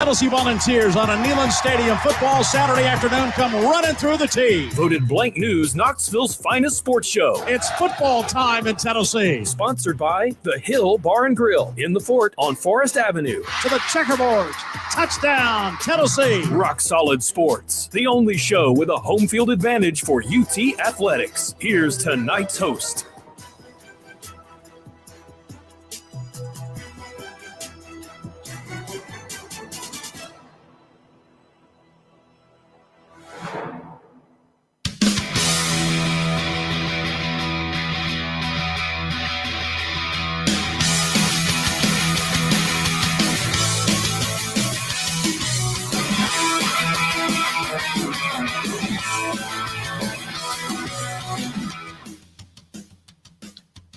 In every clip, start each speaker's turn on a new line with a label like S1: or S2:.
S1: Tennessee Volunteers on a Neyland Stadium football Saturday afternoon come running through the tee.
S2: Voted Blank News Knoxville's finest sports show.
S1: It's football time in Tennessee.
S2: Sponsored by The Hill Bar and Grill in the Fort on Forest Avenue.
S1: To the checkerboards. Touchdown, Tennessee.
S2: Rock Solid Sports, the only show with a home field advantage for UT Athletics. Here's tonight's host.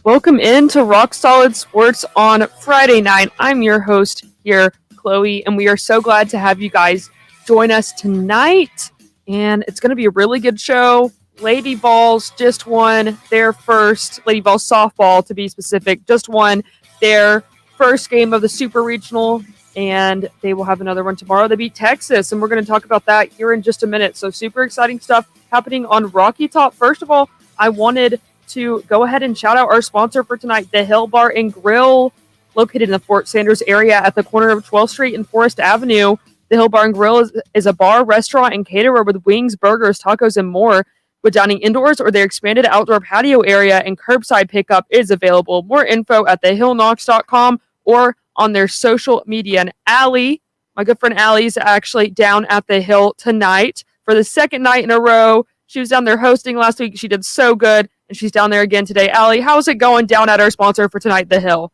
S3: Welcome into Rock Solid Sports on Friday night. I'm your host here, Chloe, and we are so glad to have you guys join us tonight. And it's going to be a really good show. Lady Vols just won their first, Lady Vols softball to be specific, just won their first game of the Super Regional, and they will have another one tomorrow. They beat Texas, and we're going to talk about that here in just a minute. So super exciting stuff happening on Rocky Top. First of all, I wanted to go ahead and shout out our sponsor for tonight, the Hill Bar and Grill, located in the Fort Sanders area at the corner of 12th Street and Forest Avenue. The Hill Bar and Grill is a bar, restaurant, and caterer with wings, burgers, tacos, and more. With dining indoors or their expanded outdoor patio area, and curbside pickup is available. More info at thehillknox.com or on their social media. And Alli, my good friend Alli, is actually down at the Hill tonight for the second night in a row. She was down there hosting last week. She did so good. And she's down there again today. Alli, how's it going down at our sponsor for tonight, The Hill?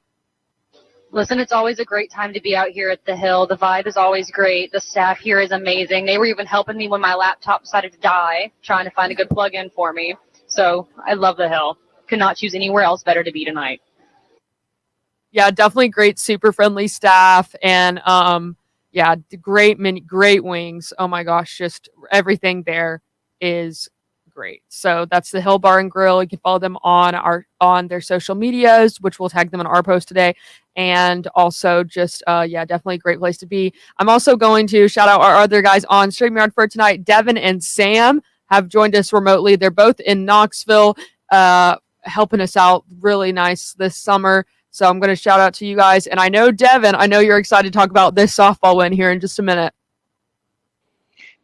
S4: Listen, it's always a great time to be out here at The Hill. The vibe is always great. The staff here is amazing. They were even helping me when my laptop decided to die, trying to find a good plug-in for me. So I love The Hill. Could not choose anywhere else better to be tonight.
S3: Yeah, definitely great, super friendly staff. And great wings. Oh my gosh, just everything there is great. So that's the Hill Bar and Grill. You can follow them on their social medias, which we'll tag them in our post today. And also just definitely a great place to be. I'm also going to shout out our other guys on StreamYard for tonight. Devin and Sam have joined us remotely. They're both in Knoxville, helping us out really nice this summer. So I'm going to shout out to you guys. And I know, Devin, you're excited to talk about this softball win here in just a minute.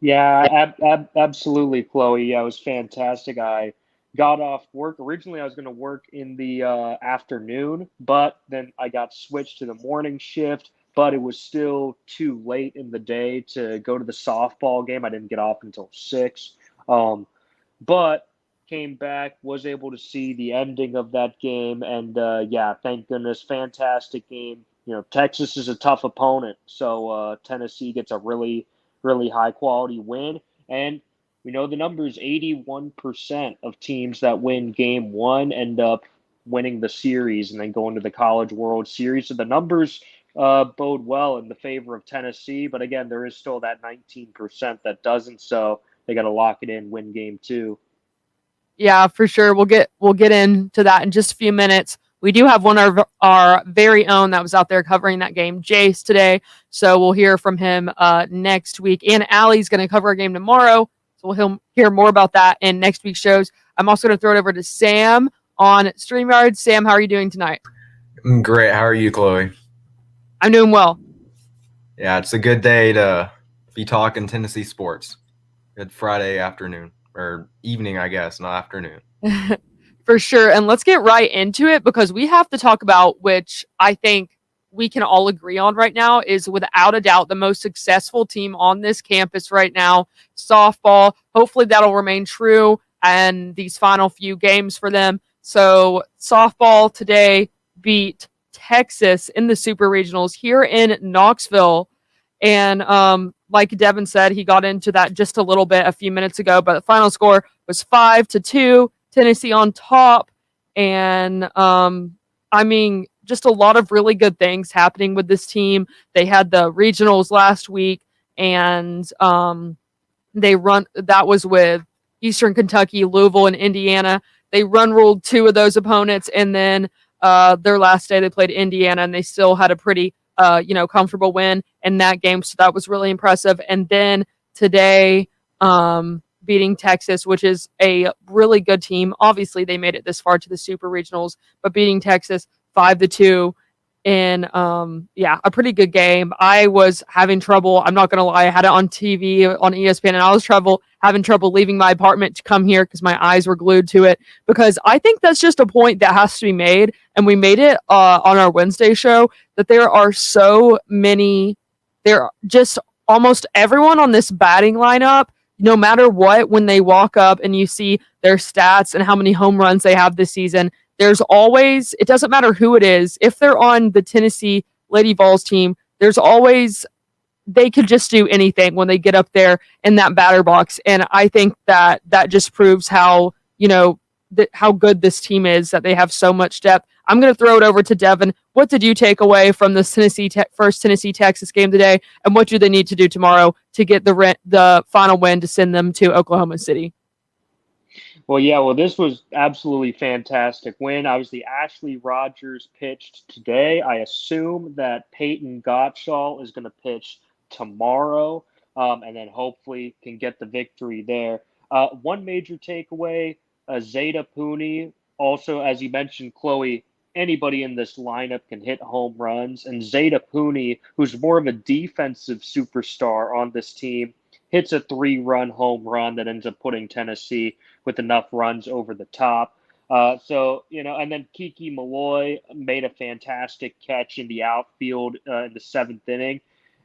S5: Yeah, absolutely, Chloe. Yeah, it was fantastic. I got off work. Originally, I was going to work in the afternoon, but then I got switched to the morning shift, but it was still too late in the day to go to the softball game. I didn't get off until 6. But came back, was able to see the ending of that game, and thank goodness, fantastic game. You know, Texas is a tough opponent, so Tennessee gets a really high quality win. And we know the numbers, 81% of teams that win game one end up winning the series and then going to the College World Series. So the numbers bode well in the favor of Tennessee. But again, there is still that 19% that doesn't. So they got to lock it in, win game 2.
S3: Yeah, for sure. We'll get into that in just a few minutes. We do have one of our very own that was out there covering that game, Jace, today. So we'll hear from him next week. And Alli's going to cover a game tomorrow. So we'll hear more about that in next week's shows. I'm also going to throw it over to Sam on StreamYard. Sam, how are you doing tonight?
S6: I'm great. How are you, Chloe?
S3: I'm doing well.
S6: Yeah, it's a good day to be talking Tennessee sports. Good Friday afternoon. Or evening, I guess, not afternoon.
S3: For sure. And let's get right into it because we have to talk about, which I think we can all agree on right now, is without a doubt the most successful team on this campus right now, softball. Hopefully that'll remain true and these final few games for them. So softball today beat Texas in the Super Regionals here in Knoxville. And like Devin said, he got into that just a little bit a few minutes ago, but the final score was 5-2. Tennessee on top, and just a lot of really good things happening with this team. They had the regionals last week, and that was with Eastern Kentucky, Louisville, and Indiana. They ruled 2 of those opponents, and then their last day they played Indiana, and they still had a pretty comfortable win in that game. So that was really impressive. And then today, beating Texas, which is a really good team. Obviously, they made it this far to the Super Regionals, but beating Texas 5-2 in a pretty good game. I was having trouble. I'm not gonna lie. I had it on TV on ESPN, and I was having trouble leaving my apartment to come here because my eyes were glued to it. Because I think that's just a point that has to be made, and we made it on our Wednesday show that there are so many. There just almost everyone on this batting lineup, no matter what, when they walk up and you see their stats and how many home runs they have this season, there's always, it doesn't matter who it is, if they're on the Tennessee Lady Vols team, there's always, they could just do anything when they get up there in that batter box. And I think that just proves how, how good this team is, that they have so much depth. I'm going to throw it over to Devin. What did you take away from the first Tennessee-Texas game today, and what do they need to do tomorrow to get the final win to send them to Oklahoma City?
S5: Well, this was absolutely fantastic win. Obviously, Ashley Rogers pitched today. I assume that Peyton Gottschall is going to pitch tomorrow, and then hopefully can get the victory there. One major takeaway, Zeta Pooney. Also, as you mentioned, Chloe, anybody in this lineup can hit home runs. And Zeta Pooney, who's more of a defensive superstar on this team, hits a 3-run home run that ends up putting Tennessee with enough runs over the top. And then Kiki Malloy made a fantastic catch in the outfield in the 7th inning.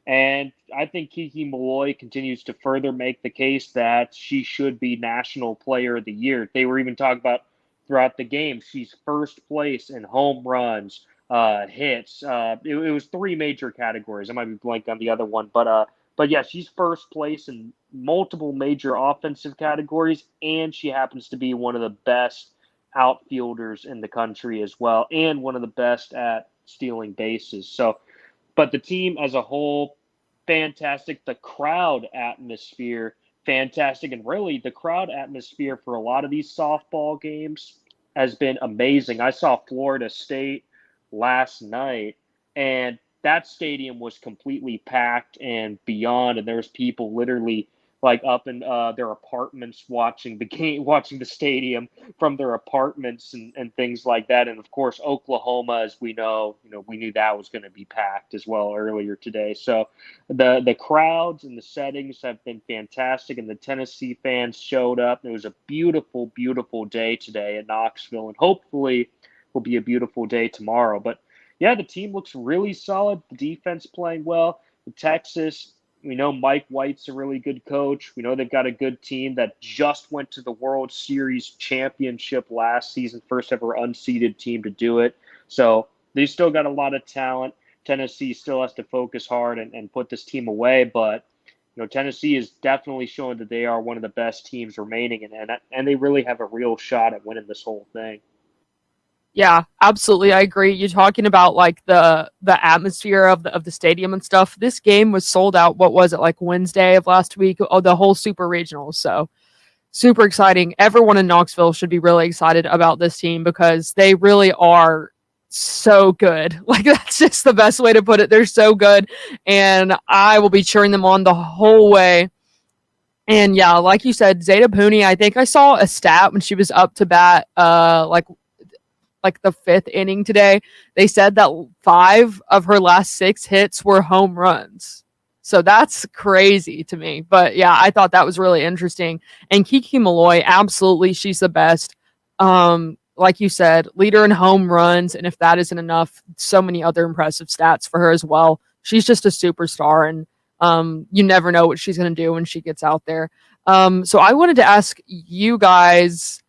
S5: And I think Kiki Malloy continues to further make the case that she should be National Player of the Year. They were even talking about throughout the game, she's first place in home runs, hits. It was 3 major categories. I might be blank on the other one, but yeah, she's first place in multiple major offensive categories, and she happens to be one of the best outfielders in the country as well, and one of the best at stealing bases. So, but the team as a whole, fantastic. The crowd atmosphere, fantastic. And really, the crowd atmosphere for a lot of these softball games has been amazing. I saw Florida State last night, and that stadium was completely packed and beyond, and there was people literally like up in their apartments watching the game, watching the stadium from their apartments and things like that. And of course, Oklahoma, as we know, we knew that was going to be packed as well earlier today. So the crowds and the settings have been fantastic, and the Tennessee fans showed up. It was a beautiful, beautiful day today in Knoxville, and hopefully will be a beautiful day tomorrow. But yeah, the team looks really solid. The defense playing well. The Texas, we know Mike White's a really good coach. We know they've got a good team that just went to the World Series championship last season, first ever unseeded team to do it. So they still got a lot of talent. Tennessee still has to focus hard and put this team away. But Tennessee is definitely showing that they are one of the best teams remaining, and they really have a real shot at winning this whole thing.
S3: Yeah, absolutely. I agree. You're talking about like the atmosphere of the stadium and stuff. This game was sold out. What was it, like Wednesday of last week? Oh, the whole Super Regional. So super exciting. Everyone in Knoxville should be really excited about this team because they really are so good. Like, that's just the best way to put it. They're so good, and I will be cheering them on the whole way. And yeah, like you said, Zeta Pooney, I think I saw a stat when she was up to bat, like the 5th inning today. They said that 5 of her last 6 hits were home runs. So that's crazy to me. But yeah, I thought that was really interesting. And Kiki Malloy, absolutely, she's the best. Like you said, leader in home runs. And if that isn't enough, so many other impressive stats for her as well. She's just a superstar, and you never know what she's going to do when she gets out there. So I wanted to ask you guys,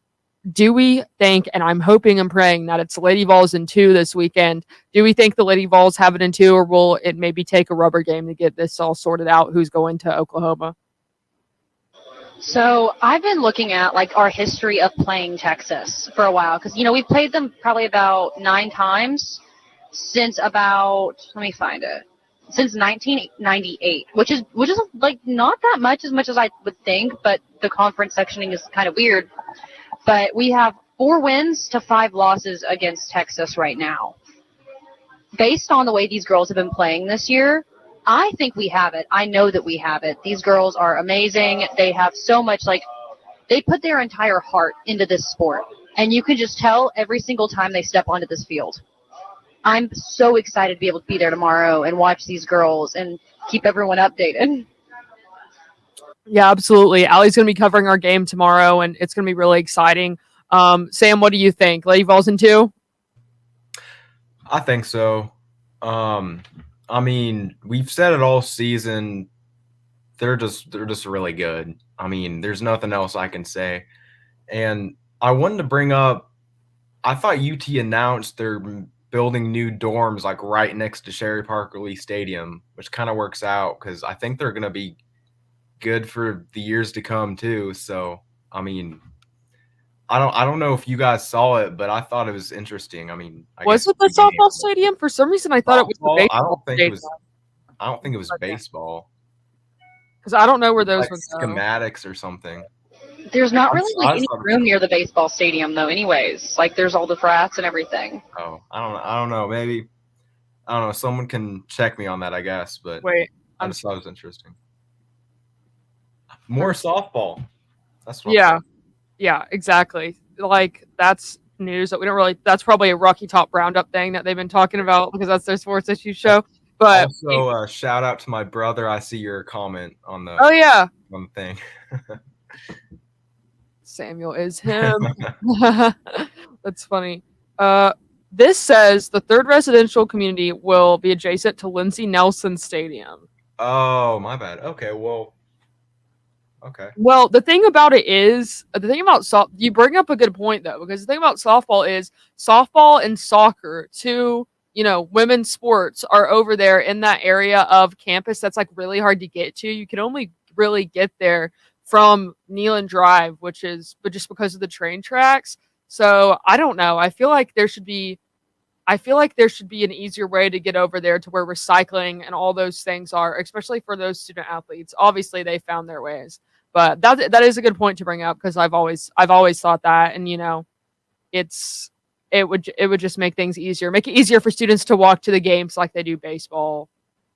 S3: do we think, and I'm hoping and praying that it's Lady Vols in 2 this weekend, do we think the Lady Vols have it in 2, or will it maybe take a rubber game to get this all sorted out? Who's going to Oklahoma?
S4: So I've been looking at like our history of playing Texas for a while because we've played them probably about 9 times since about, let me find it, since 1998, which is like not that much as I would think, but the conference sectioning is kind of weird. But we have 4 wins to 5 losses against Texas right now. based on the way these girls have been playing this year, I think we have it. I know that we have it. These girls are amazing. They have so much, they put their entire heart into this sport. And you can just tell every single time they step onto this field. I'm so excited to be able to be there tomorrow and watch these girls and keep everyone updated.
S3: Yeah, absolutely. Allie's going to be covering our game tomorrow, and it's going to be really exciting. Sam, what do you think? Lady Vols in 2?
S6: I think so. I mean, we've said it all season. They're just really good. I mean, there's nothing else I can say. And I wanted to bring up, I thought UT announced they're building new dorms like right next to Sherry Parker Lee Stadium, which kind of works out because I think they're going to be good for the years to come too. So, I mean, I don't know if you guys saw it, but I thought it was interesting. I mean,
S3: Was it the softball stadium? For some reason, I thought it was the baseball.
S6: I don't think it was baseball.
S3: Because I don't know where those
S6: like
S3: would
S6: schematics or something.
S4: There's not really any room near the baseball stadium, though. Anyways, there's all the frats and everything.
S6: Oh, I don't know. Maybe I don't know. Someone can check me on that, I guess. But
S3: wait,
S6: I just thought it was interesting. More softball. That's what
S3: Yeah, exactly. That's news that we don't really. That's probably a Rocky Top Roundup thing that they've been talking about because that's their sports issue show. But
S6: also, shout out to my brother. I see your comment on the on the thing.
S3: Samuel is him. That's funny. This says the third residential community will be adjacent to Lindsey Nelson Stadium.
S6: Oh, my bad. Okay, well. Okay.
S3: Well, the thing about you bring up a good point though, because the thing about softball is softball and soccer, two, women's sports, are over there in that area of campus that's really hard to get to. You can only really get there from Neyland Drive, but just because of the train tracks. So I don't know. I feel like there should be an easier way to get over there to where recycling and all those things are, especially for those student athletes. Obviously, they found their ways, but that is a good point to bring up because I've always thought that, and it would just make things easier, make it easier for students to walk to the games like they do baseball,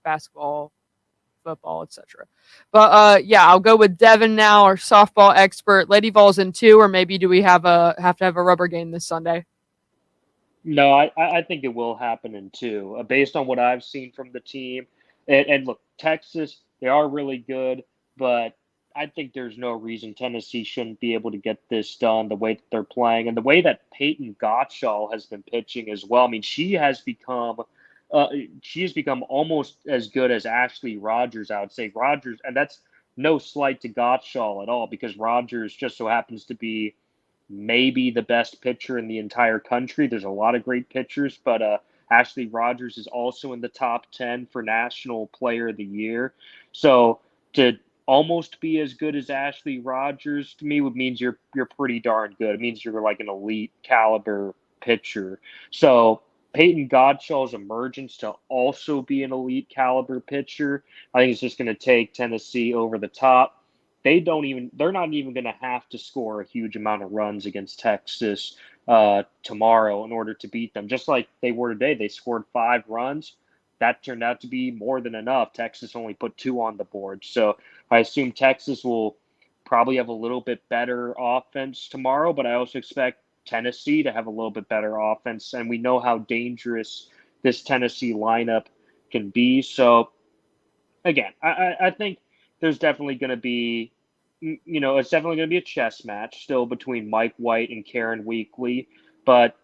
S3: basketball, football, etc. But I'll go with Devin now, our softball expert. Lady Vols in 2, or maybe do we have to have a rubber game this Sunday?
S5: No, I think it will happen in 2. Based on what I've seen from the team. And look, Texas, they are really good, but I think there's no reason Tennessee shouldn't be able to get this done the way that they're playing and the way that Peyton Gottschall has been pitching as well. I mean, she has become almost as good as Ashley Rogers, I would say. Rogers, and that's no slight to Gottschall at all because Rogers just so happens to be maybe the best pitcher in the entire country. There's a lot of great pitchers, but Ashley Rogers is also in the top 10 for National Player of the Year. So to almost be as good as Ashley Rogers to me means you're pretty darn good. It means you're like an elite caliber pitcher. So Peyton Gottschall's emergence to also be an elite caliber pitcher, I think it's just going to take Tennessee over the top. They're not even going to have to score a huge amount of runs against Texas tomorrow in order to beat them. Just like they were today, they scored 5 runs. That turned out to be more than enough. Texas only put 2 on the board. So I assume Texas will probably have a little bit better offense tomorrow, but I also expect Tennessee to have a little bit better offense. And we know how dangerous this Tennessee lineup can be. So again, I think there's definitely going to be, it's definitely going to be a chess match still between Mike White and Karen Weekly. But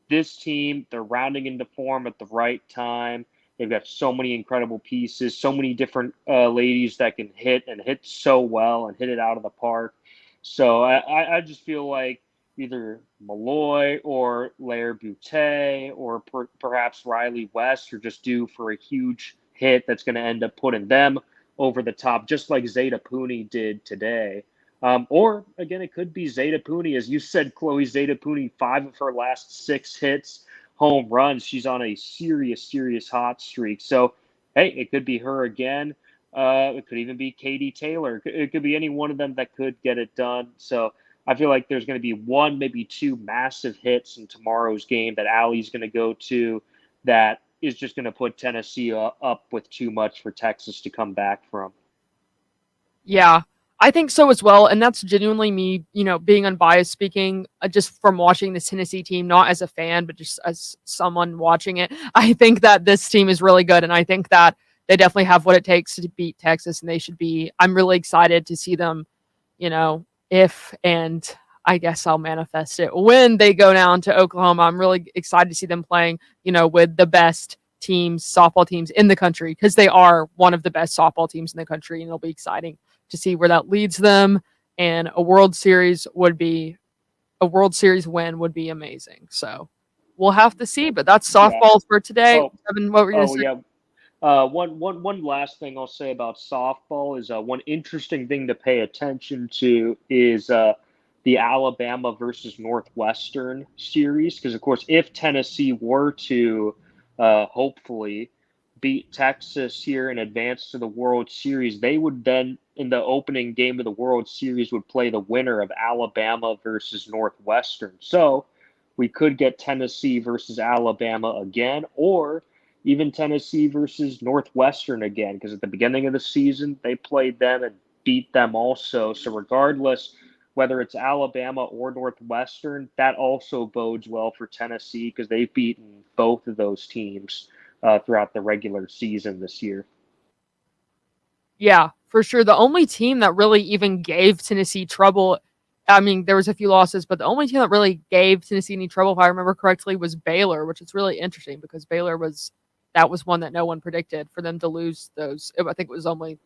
S5: this team, they're rounding into form at the right time. They've got so many incredible pieces, so many different ladies that can hit so well and hit it out of the park. So I just feel like either Malloy or Lair Butte or perhaps Riley West are just due for a huge hit that's going to end up putting them over the top, just like Zeta Pooney did today. Or, again, it could be Zeta Pooney. As you said, Chloe, Zeta Pooney, 5 of her last 6 hits, home runs. She's on a serious hot streak. So, hey, it could be her again. It could even be Katie Taylor. It could be any one of them that could get it done. So I feel like there's going to be 1, maybe 2 massive hits in tomorrow's game that Alli's going to go to that is just going to put Tennessee up with too much for Texas to come back from.
S3: Yeah, I think so as well. And that's genuinely me, being unbiased speaking, just from watching this Tennessee team, not as a fan, but just as someone watching it. I think that this team is really good. And I think that they definitely have what it takes to beat Texas. And I'm really excited to see them, if and I guess I'll manifest it when they go down to Oklahoma. I'm really excited to see them playing, with the best softball teams in the country, because they are one of the best softball teams in the country. And it'll be exciting to see where that leads them. And a World Series win would be amazing. So we'll have to see, but that's softball for today. Devin, what were you going to say?
S5: Yeah. One last thing I'll say about softball is one interesting thing to pay attention to is the Alabama versus Northwestern series. Because, of course, if Tennessee were to hopefully beat Texas here and advance to the World Series, they would then, in the opening game of the World Series, would play the winner of Alabama versus Northwestern. So we could get Tennessee versus Alabama again, or even Tennessee versus Northwestern again, because at the beginning of the season, they played them and beat them also. So regardless, whether it's Alabama or Northwestern, that also bodes well for Tennessee, because they've beaten both of those teams throughout the regular season this year.
S3: Yeah, for sure. The only team that really even gave Tennessee trouble, I mean, there was a few losses, but the only team that really gave Tennessee any trouble, if I remember correctly, was Baylor, which is really interesting because Baylor was one that no one predicted for them to lose those. I think it was only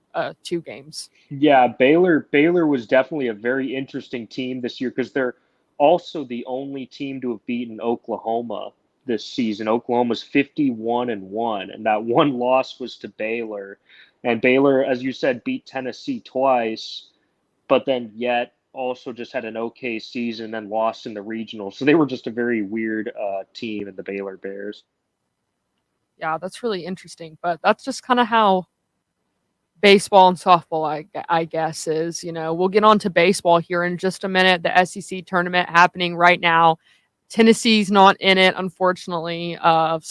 S3: 2 games.
S5: Yeah, Baylor was definitely a very interesting team this year, because they're also the only team to have beaten Oklahoma this season. Oklahoma's 51-1, and that one loss was to Baylor. And Baylor, as you said, beat Tennessee twice, but then yet also just had an okay season and lost in the regional. So they were just a very weird team in the Baylor Bears.
S3: Yeah, that's really interesting. But that's just kind of how baseball and softball, I guess, is. We'll get on to baseball here in just a minute. The SEC tournament happening right now. Tennessee's not in it, unfortunately. We saw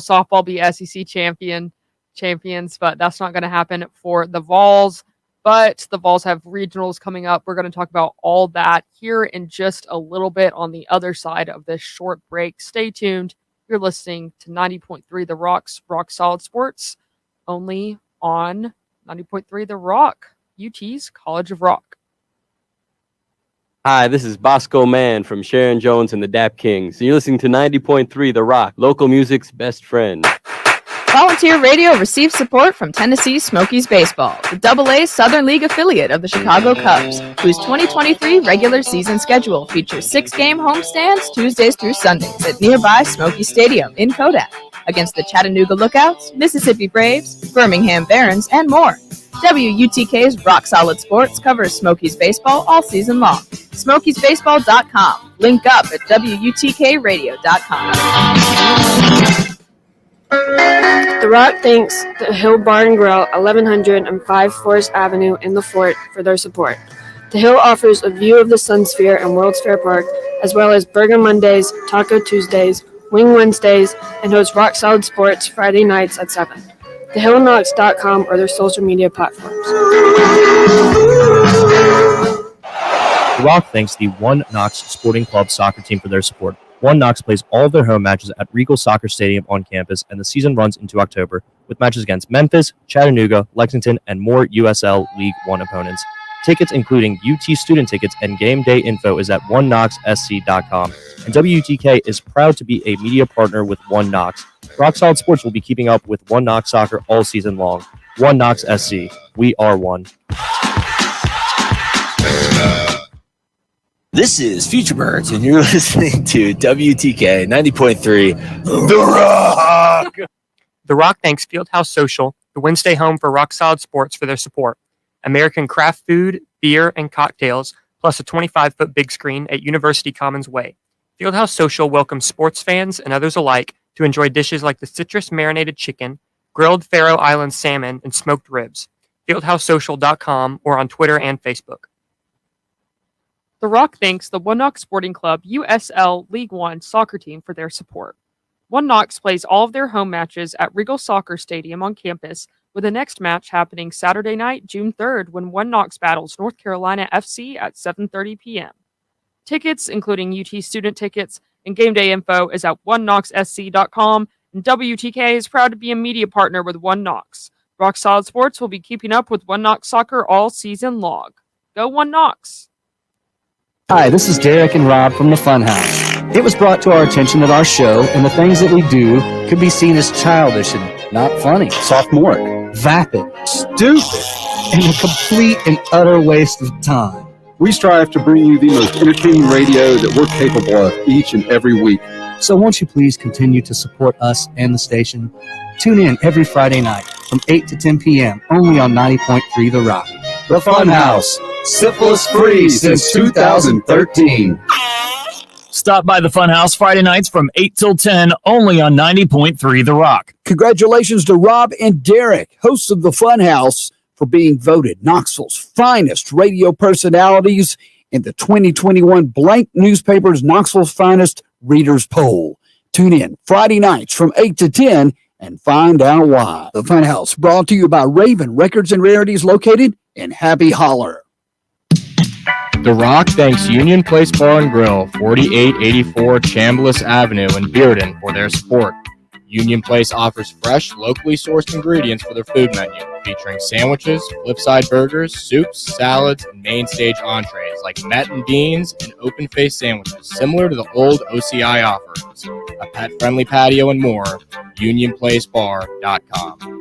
S3: softball be SEC champions, but that's not going to happen for the Vols. But the Vols have regionals coming up. We're going to talk about all that here in just a little bit on the other side of this short break. Stay tuned. You're listening to 90.3 The Rock's Rock Solid Sports, only on 90.3 The Rock, UT's College of Rock.
S7: Hi, this is Bosco Mann from Sharon Jones and the Dap Kings. You're listening to 90.3 The Rock, local music's best friend.
S8: Volunteer Radio receives support from Tennessee Smokies Baseball, the AA Southern League affiliate of the Chicago Cubs, whose 2023 regular season schedule features 6-game homestands Tuesdays through Sundays at nearby Smoky Stadium in Kodak against the Chattanooga Lookouts, Mississippi Braves, Birmingham Barons, and more. WUTK's Rock Solid Sports covers Smokies baseball all season long. SmokiesBaseball.com. Link up at WUTKRadio.com.
S9: The Rock thanks the Hill Bar and Grill, 1105 Forest Avenue in the Fort, for their support. The Hill offers a view of the Sun Sphere and World's Fair Park, as well as Burger Mondays, Taco Tuesdays, Wing Wednesdays, and hosts Rock Solid Sports Friday nights at 7. TheHillKnocks.com or their social media platforms.
S10: The Rock thanks the One Knox Sporting Club soccer team for their support. One Knox plays all of their home matches at Regal Soccer Stadium on campus, and the season runs into October, with matches against Memphis, Chattanooga, Lexington, and more USL League One opponents. Tickets, including UT student tickets and game day info, is at oneknoxsc.com. And WUTK is proud to be a media partner with One Knox. Rock Solid Sports will be keeping up with One Knox soccer all season long. One Knox SC. We are one.
S11: This is Future Birds, and you're listening to WTK 90.3 The Rock.
S12: The Rock thanks Fieldhouse Social, the Wednesday home for Rock Solid Sports, for their support. American craft food, beer, and cocktails, plus a 25-foot big screen at University Commons Way. Fieldhouse Social welcomes sports fans and others alike to enjoy dishes like the citrus marinated chicken, grilled Faroe Island salmon, and smoked ribs. FieldhouseSocial.com or on Twitter and Facebook.
S3: The Rock thanks the One Knox Sporting Club USL League One soccer team for their support. One Knox plays all of their home matches at Regal Soccer Stadium on campus, with the next match happening Saturday night, June 3rd, when One Knox battles North Carolina FC at 7:30 p.m. Tickets, including UT student tickets and game day info, is at oneknoxsc.com, and WTK is proud to be a media partner with One Knox. Rock Solid Sports will be keeping up with One Knox soccer all season long. Go One Knox!
S13: Hi, this is Derek and Rob from the Funhouse. It was brought to our attention that our show and the things that we do could be seen as childish and not funny, sophomoric, vapid, stupid, and a complete and utter waste of time.
S14: We strive to bring you the most entertaining radio that we're capable of each and every week.
S13: So won't you please continue to support us and the station? Tune in every Friday night from 8 to 10 p.m. only on 90.3 The Rock.
S14: The Funhouse, syphilis free since 2013.
S15: Stop by the Funhouse Friday nights from 8 till 10 only on 90.3 The Rock.
S16: Congratulations to Rob and Derek, hosts of the Funhouse, for being voted Knoxville's finest radio personalities in the 2021 Blank Newspaper's Knoxville's Finest Readers Poll. Tune in Friday nights from 8 to 10 and find out why. The Funhouse, brought to you by Raven Records and Rarities, located in Happy Holler.
S10: The Rock thanks Union Place Bar and Grill, 4884 Chambliss Avenue in Bearden, for their support. Union Place offers fresh, locally sourced ingredients for their food menu, featuring sandwiches, flipside burgers, soups, salads, and main stage entrees like met and beans and open-faced sandwiches, similar to the old OCI offerings. A pet-friendly patio and more. UnionPlaceBar.com.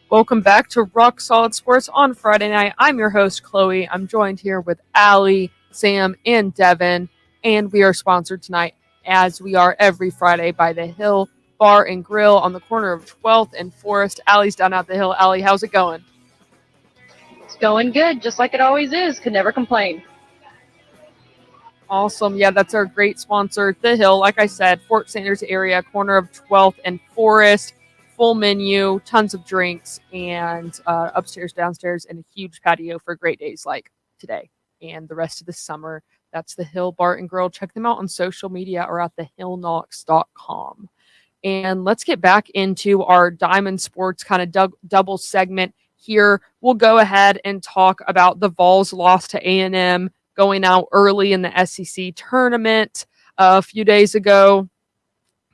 S3: Welcome back to Rock Solid Sports on Friday night. I'm your host, Chloe. I'm joined here with Alli, Sam, and Devin, and we are sponsored tonight, as we are every Friday, by the Hill Bar and Grill on the corner of 12th and Forest. Alli's down at the Hill. Alli, how's it going?
S4: It's going good, just like it always is. Could never complain.
S3: Awesome. Yeah, that's our great sponsor, The Hill. Like I said, Fort Sanders area, corner of 12th and Forest. Full menu, tons of drinks, and upstairs, downstairs, and a huge patio for great days like today and the rest of the summer. That's the Hill Bar and Grill. Check them out on social media or at thehillknox.com. And let's get back into our Diamond Sports kind of double segment here. We'll go ahead and talk about the Vols loss to A&M going out early in the SEC tournament a few days ago.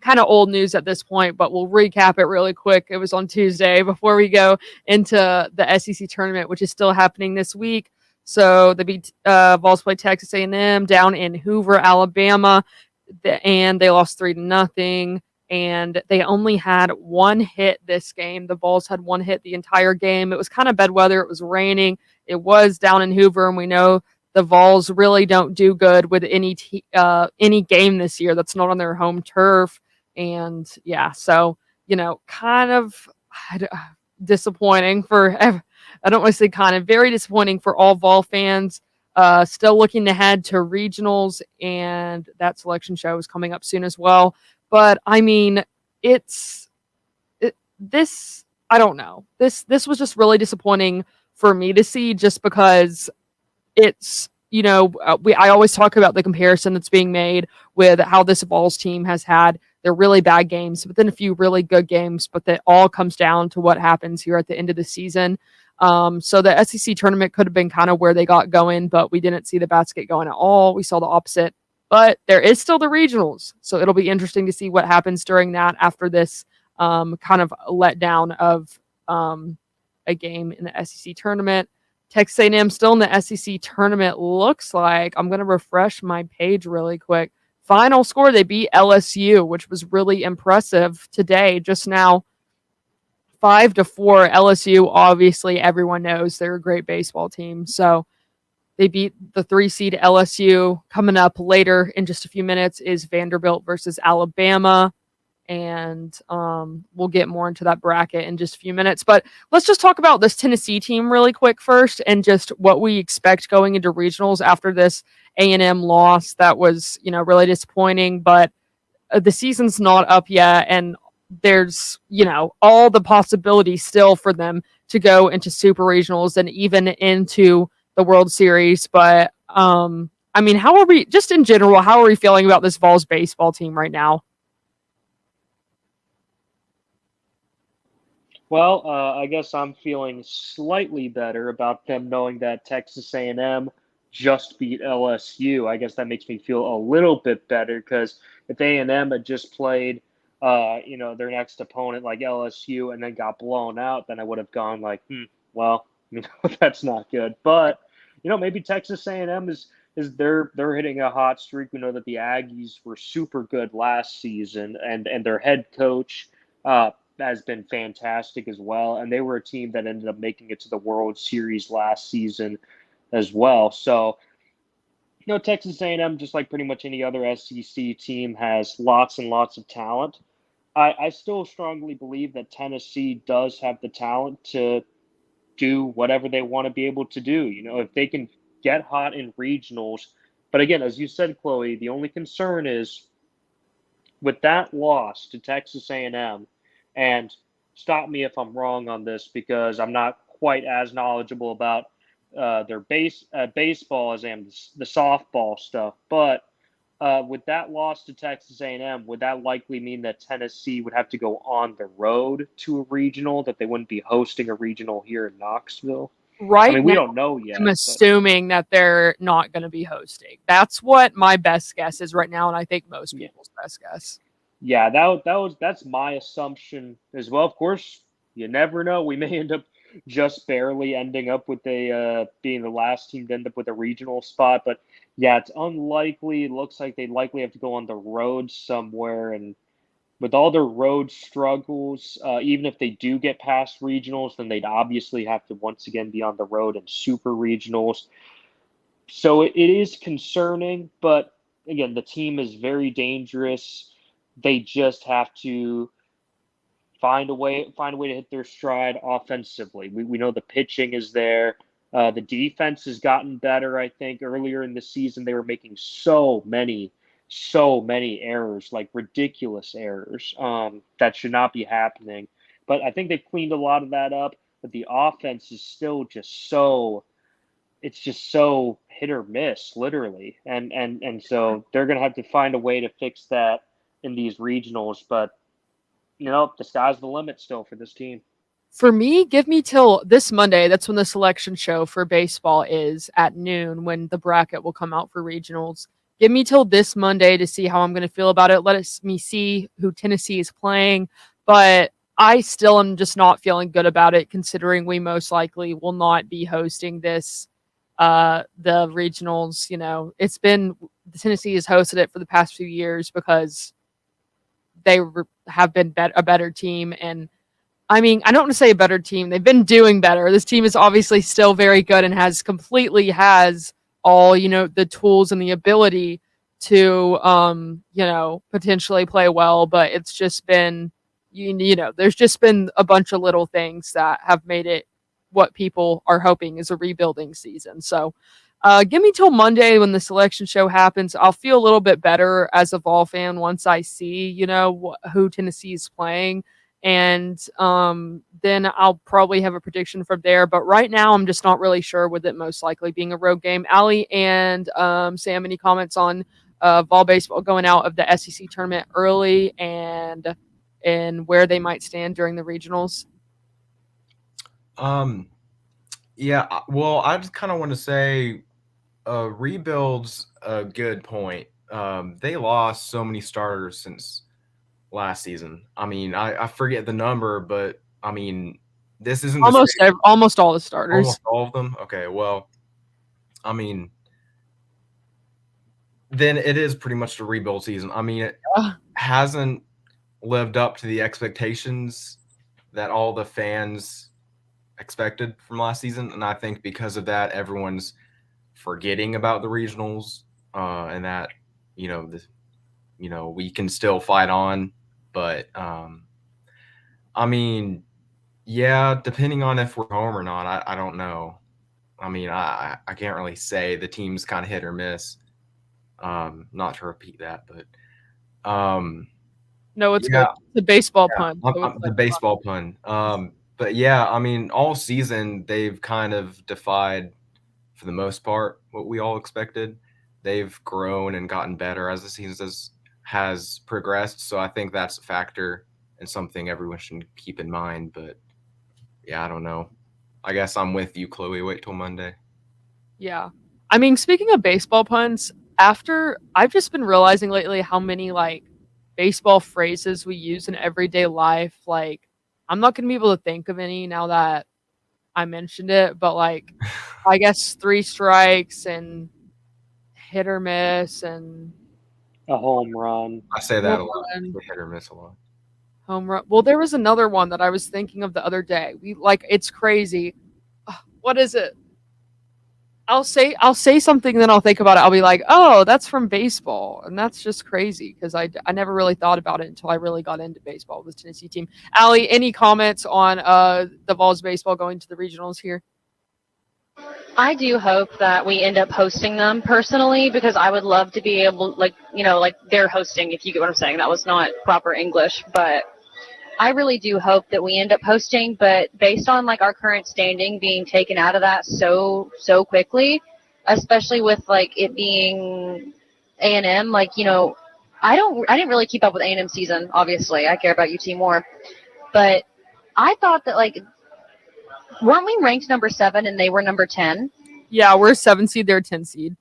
S3: Kind of old news at this point, but we'll recap it really quick. It was on Tuesday before we go into the SEC tournament, which is still happening this week. So the Vols played Texas A&M down in Hoover, Alabama, and they lost 3-0. And they only had one hit this game. The Vols had one hit the entire game. It was kind of bad weather. It was raining. It was down in Hoover, and we know the Vols really don't do good with any game this year that's not on their home turf. And yeah, so, kind of disappointing I don't want to say kind of, very disappointing for all Vol fans. Still looking ahead to regionals, and that selection show is coming up soon as well. But I mean, I don't know. This was just really disappointing for me to see, just because it's, I always talk about the comparison that's being made with how this Vols team has had their really bad games, but then a few really good games, but that all comes down to what happens here at the end of the season. So the SEC tournament could have been kind of where they got going, but we didn't see the basket going at all. We saw the opposite, but there is still the regionals. So it'll be interesting to see what happens during that after this kind of letdown of a game in the SEC tournament. Texas A&M still in the SEC tournament, looks like. I'm going to refresh my page really quick. Final score, they beat LSU, which was really impressive today, just now, 5-4. LSU, obviously, everyone knows they're a great baseball team. So they beat the 3-seed LSU. Coming up later in just a few minutes is Vanderbilt versus Alabama. and we'll get more into that bracket in just a few minutes. But let's just talk about this Tennessee team really quick first, and just what we expect going into regionals after this A&M loss that was, really disappointing. But the season's not up yet, and there's, all the possibilities still for them to go into super regionals and even into the World Series. But how are we, just in general, how are we feeling about this Vols baseball team right now?
S5: Well, I guess I'm feeling slightly better about them knowing that Texas A&M just beat LSU. I guess that makes me feel a little bit better, because if A&M had just played, their next opponent like LSU and then got blown out, then I would have gone like, well, that's not good. But maybe Texas A&M is they're hitting a hot streak. We know that the Aggies were super good last season, and their head coach has been fantastic as well. And they were a team that ended up making it to the World Series last season as well. So, Texas A&M, just like pretty much any other SEC team, has lots and lots of talent. I still strongly believe that Tennessee does have the talent to do whatever they want to be able to do. If they can get hot in regionals. But again, as you said, Chloe, the only concern is with that loss to Texas A&M, and stop me if I'm wrong on this, because I'm not quite as knowledgeable about their baseball as I am the softball stuff. But with that loss to Texas A&M, would that likely mean that Tennessee would have to go on the road to a regional, that they wouldn't be hosting a regional here in Knoxville?
S3: Right
S5: we
S3: now,
S5: don't know yet.
S3: I'm assuming that they're not going to be hosting. That's what my best guess is right now, and I think most people's best guess.
S5: Yeah, that's my assumption as well. Of course, you never know. We may end up just barely ending up with being the last team to end up with a regional spot. But yeah, it's unlikely. It looks like they'd likely have to go on the road somewhere. And with all their road struggles, even if they do get past regionals, then they'd obviously have to once again be on the road in super regionals. So it is concerning, but again, the team is very dangerous. They just have to find a way to hit their stride offensively. We know the pitching is there. The defense has gotten better. I think earlier in the season they were making so many errors, like ridiculous errors, that should not be happening. But I think they've cleaned a lot of that up. But the offense is still just so hit or miss, literally. And so they're going to have to find a way to fix that in these regionals. But the sky's the limit still for this team.
S3: For me, give me till this Monday. That's when the selection show for baseball is at noon, when the bracket will come out for regionals. Give me till this Monday to see how I'm going to feel about it. Let me see who Tennessee is playing. But I still am just not feeling good about it, considering we most likely will not be hosting this, the regionals. It's been, Tennessee has hosted it for the past few years because they have been a better team. And I don't want to say a better team. They've been doing better. This team is obviously still very good and has all, the tools and the ability to, potentially play well. But it's just been, there's just been a bunch of little things that have made it what people are hoping is a rebuilding season. So give me till Monday when the selection show happens. I'll feel a little bit better as a Vol fan once I see, who Tennessee is playing. And then I'll probably have a prediction from there. But right now, I'm just not really sure, with it most likely being a road game. Alli and Sam, any comments on Vol baseball going out of the SEC tournament early and where they might stand during the regionals?
S6: Yeah, well, I just kind of want to say rebuild's a good point. They lost so many starters since last season. I forget the number, but this isn't
S3: almost all the starters.
S6: Almost all of them? Okay, well, then it is pretty much the rebuild season. It hasn't lived up to the expectations that all the fans expected from last season, and I think because of that, everyone's forgetting about the regionals, and that we can still fight on But I mean, yeah, depending on if we're home or not, I don't know. I mean, I can't really say. The team's kind of hit or miss. Not to repeat that, but
S3: No, it's
S6: yeah,
S3: good. It's a baseball pun. So it's
S6: the
S3: like
S6: baseball pun. But yeah, I mean, all season they've kind of defied, for the most part, what we all expected. They've grown and gotten better as the season has progressed. So I think that's a factor and something everyone should keep in mind. But yeah, I don't know. I guess I'm with you, Chloe. Wait till Monday.
S3: Yeah. I mean, speaking of baseball puns, I've just been realizing lately how many like baseball phrases we use in everyday life. Like, I'm not going to be able to think of any now that I mentioned it, but like, I guess 3 strikes and hit or miss and
S5: A home run.
S6: I say that a
S3: home
S6: lot.
S3: run.
S6: Hit or miss a lot.
S3: Home run. Well, there was another one that I was thinking of the other day. It's crazy. What is it? I'll say something, then I'll think about it. I'll be like, oh, that's from baseball, and that's just crazy because I never really thought about it until I really got into baseball with the Tennessee team. Alli, any comments on the Vols baseball going to the regionals here?
S4: I do hope that we end up hosting them personally, because I would love to be able, like they're hosting, if you get what I'm saying. That was not proper English, but I really do hope that we end up hosting, but based on like our current standing being taken out of that so quickly, especially with like it being A&M, I didn't really keep up with A&M season, obviously. I care about UT more. But I thought that weren't we ranked number 7 and they were number 10?
S3: Yeah, we're 7 seed, they're 10 seed.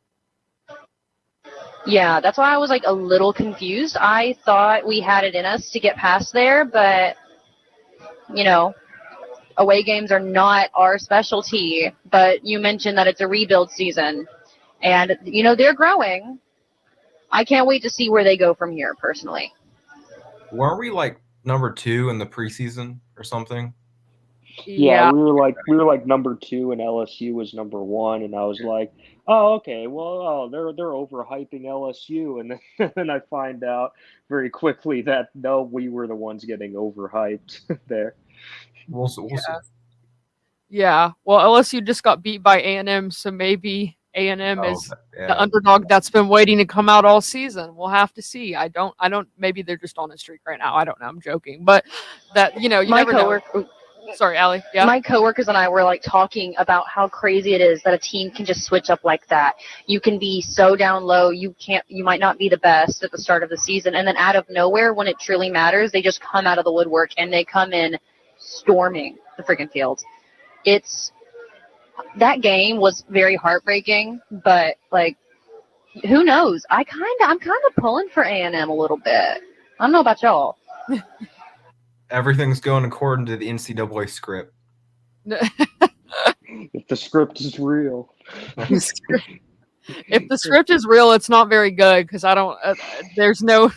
S4: Yeah, that's why I was a little confused. I thought we had it in us to get past there, but away games are not our specialty. But you mentioned that it's a rebuild season, and they're growing. I can't wait to see where they go from here, personally.
S6: Weren't we number 2 in the preseason or something?
S5: Yeah, we were like number 2 and LSU was number 1, and I was like, oh, okay, well, they're overhyping LSU, and then I find out very quickly that no, we were the ones getting overhyped there.
S6: We'll see.
S3: Yeah, well, LSU just got beat by A&M, so maybe A&M is the underdog that's been waiting to come out all season. We'll have to see. I don't. Maybe they're just on a streak right now. I don't know. I'm joking, but that you never know. Sorry, Alli. Yeah.
S4: My coworkers and I were talking about how crazy it is that a team can just switch up like that. You can be so down low, you might not be the best at the start of the season, and then out of nowhere, when it truly matters, they just come out of the woodwork and they come in storming the freaking field. That game was very heartbreaking, but who knows? I'm kind of pulling for A&M a little bit. I don't know about y'all.
S6: Everything's going according to the NCAA script.
S5: If the script is real.
S3: If the script is real, it's not very good because I don't. There's no.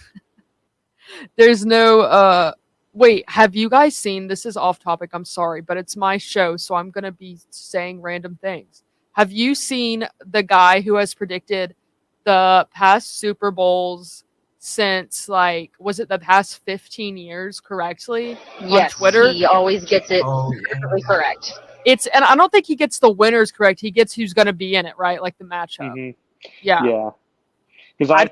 S3: Wait, have you guys seen? This is off topic. I'm sorry, but it's my show, so I'm gonna be saying random things. Have you seen the guy who has predicted the past Super Bowls since was it the past 15 years correctly?
S4: Yes,
S3: on Twitter?
S4: He always gets it perfectly correct.
S3: And I don't think he gets the winners correct. He gets who's going to be in it, right? Like the matchup.
S5: Mm-hmm.
S3: Yeah.
S5: Because I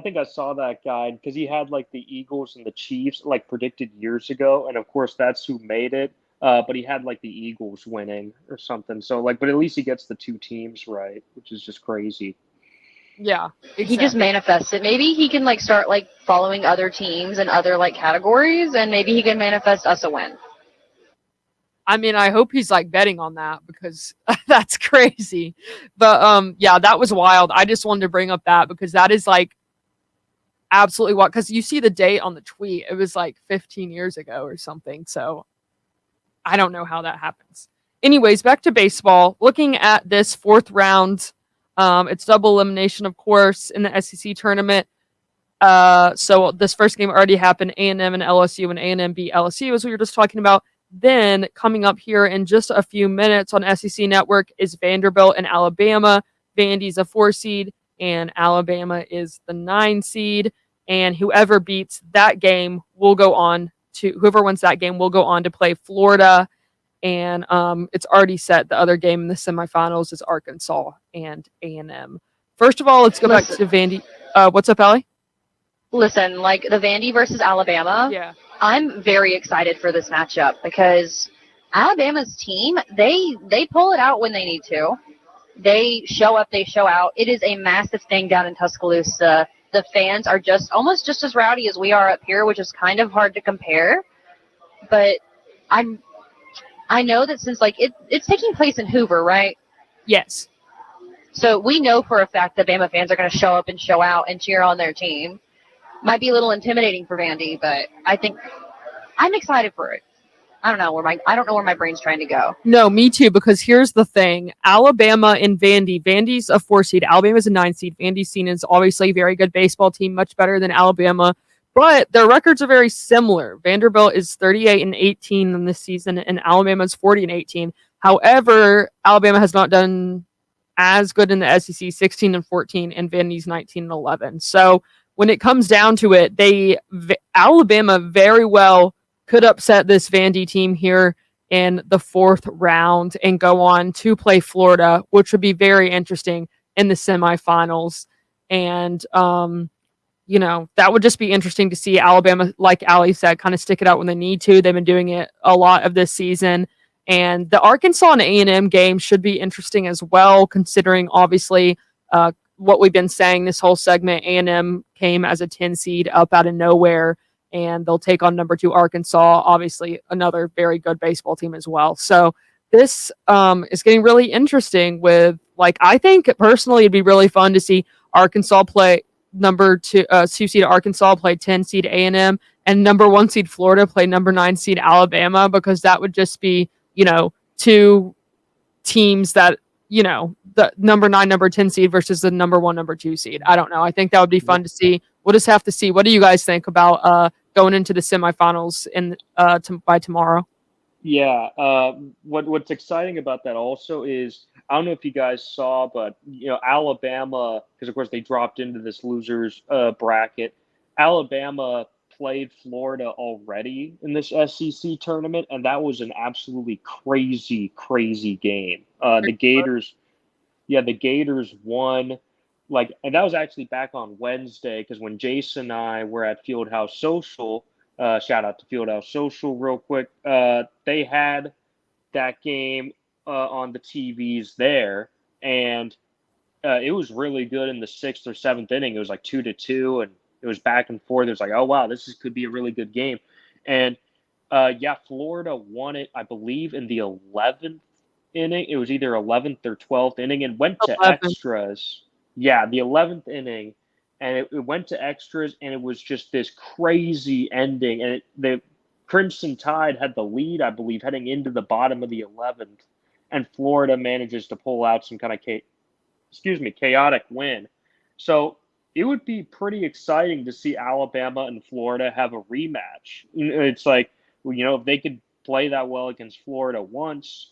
S5: think I saw that guide because he had the Eagles and the Chiefs predicted years ago, and of course that's who made it. But he had the Eagles winning or something. So but at least he gets the 2 teams right, which is just crazy.
S3: Yeah, exactly.
S4: He just manifests it. Maybe he can start following other teams and other categories, and maybe he can manifest us a win.
S3: I mean, I hope he's betting on that because that's crazy. But yeah, that was wild. I just wanted to bring up that because that is absolutely what, because you see the date on the tweet. It was 15 years ago or something. So I don't know how that happens. Anyways, back to baseball. Looking at this 4th round, it's double elimination, of course, in the SEC tournament. So this first game already happened, A&M and LSU, and A&M beat LSU, as we were just talking about. Then coming up here in just a few minutes on SEC Network is Vanderbilt and Alabama. Vandy's a 4 seed and Alabama is the 9 seed. and whoever beats that game will go on to whoever wins that game will go on to play Florida. And it's already set. The other game in the semifinals is Arkansas and A&M. First of all, let's go back to Vandy. What's up, Alli?
S4: Listen, like the Vandy versus Alabama.
S3: Yeah.
S4: I'm very excited for this matchup because Alabama's team, they pull it out when they need to. They show up, they show out. It is a massive thing down in Tuscaloosa. The fans are almost just as rowdy as we are up here, which is kind of hard to compare. But I know that since it's taking place in Hoover, right?
S3: Yes.
S4: So we know for a fact that Bama fans are going to show up and show out and cheer on their team. Might be a little intimidating for Vandy, but I think I'm excited for it. I don't know where my brain's trying to go.
S3: No, me too, because here's the thing. Alabama and Vandy. Vandy's a 4 seed. Alabama's a 9 seed. Vandy's seen as obviously a very good baseball team, much better than Alabama. But their records are very similar. Vanderbilt is 38-18 in this season, and Alabama's 40-18. However, Alabama has not done as good in the SEC, 16-14, and Vandy's 19-11. So when it comes down to it, Alabama very well could upset this Vandy team here in the 4th round and go on to play Florida, which would be very interesting in the semifinals. And that would just be interesting to see Alabama, like Alli said, kind of stick it out when they need to. They've been doing it a lot of this season. And the Arkansas and A&M game should be interesting as well, considering obviously what we've been saying this whole segment. A&M came as a 10 seed up out of nowhere, and they'll take on number 2 Arkansas, obviously another very good baseball team as well. So this is getting really interesting with, I think personally it'd be really fun to see Arkansas play number 2 seed Arkansas play 10 seed A&M, and number 1 seed Florida play number 9 seed Alabama, because that would just be, 2 teams that, the number 9, number 10 seed versus the number 1, number 2 seed. I don't know. I think that would be fun to see. We'll just have to see. What do you guys think about going into the semifinals by tomorrow?
S5: Yeah. What's exciting about that also is, I don't know if you guys saw, but Alabama, because of course they dropped into this losers bracket. Alabama played Florida already in this SEC tournament, and that was an absolutely crazy game. The Gators won. And that was actually back on Wednesday, because when Jason and I were at Fieldhouse Social, shout out to Fieldhouse Social real quick, they had that game on the TVs there, and it was really good in the 6th or 7th inning. It was 2-2, and it was back and forth. It was oh wow, could be a really good game. And Florida won it, I believe, in the 11th inning. It was either 11th or 12th inning, and went to
S3: 11th.
S5: extras. Yeah, the 11th inning, and it went to extras, and it was just this crazy ending. And the Crimson Tide had the lead, I believe, heading into the bottom of the 11th, and Florida manages to pull out some kind of chaotic win. So it would be pretty exciting to see Alabama and Florida have a rematch. It's if they could play that well against Florida once,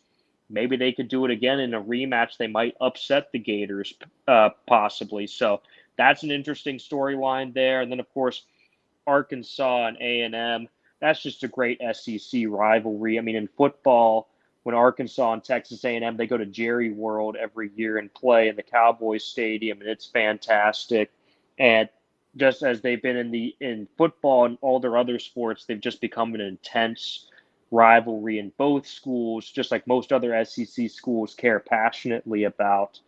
S5: maybe they could do it again in a rematch. They might upset the Gators, possibly. So that's an interesting storyline there. And then, of course, Arkansas and A&M. That's just a great SEC rivalry. I mean, in football, when Arkansas and Texas A&M, they go to Jerry World every year and play in the Cowboys Stadium, and it's fantastic. And just as they've been in football and all their other sports, they've just become an intense rivalry in both schools, just like most other SEC schools care passionately about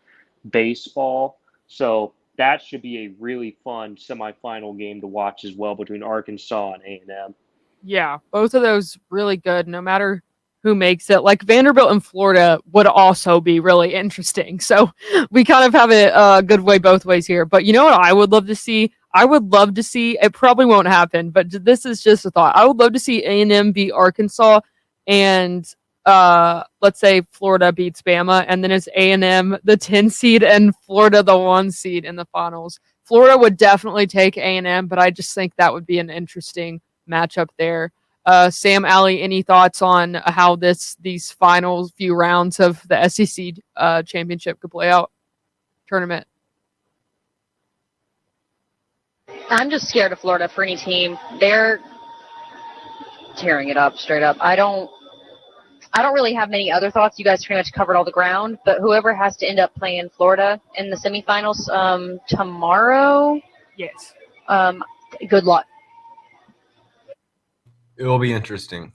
S5: baseball. So that should be a really fun semifinal game to watch as well between Arkansas and A&M.
S3: Yeah, both of those really good, no matter who makes it. Vanderbilt and Florida would also be really interesting. So we kind of have it a good way both ways here. But you know what I would love to see? I would love to see, it probably won't happen, but this is just a thought. I would love to see A&M beat Arkansas, and let's say Florida beats Bama, and then it's A&M the 10 seed and Florida the 1 seed in the finals. Florida would definitely take A&M, but I just think that would be an interesting matchup there. Sam, Alli, any thoughts on how these final few rounds of the SEC championship could play out tournament?
S4: I'm just scared of Florida for any team. They're tearing it up straight up. I don't really have many other thoughts. You guys pretty much covered all the ground, but whoever has to end up playing Florida in the semifinals tomorrow,
S12: yes.
S4: Good luck.
S6: It will be interesting.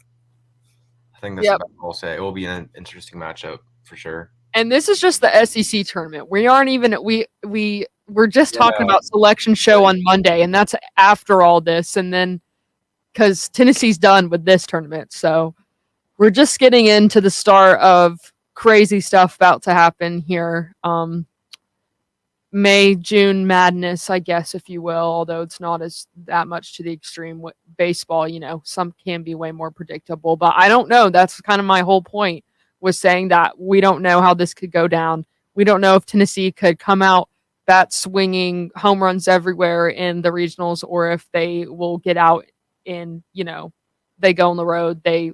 S6: I think that's about all I'll say. It will be an interesting matchup for sure.
S3: And this is just the SEC tournament. We aren't even we're just talking about selection show on Monday, and that's after all this, and then because Tennessee's done with this tournament, so we're just getting into the start of crazy stuff about to happen here. May, June madness, I guess, if you will, although it's not as that much to the extreme with baseball, some can be way more predictable, but I don't know. That's kind of my whole point, was saying that we don't know how this could go down. We don't know if Tennessee could come out bat swinging home runs everywhere in the regionals, or if they will get out in, they go on the road, they,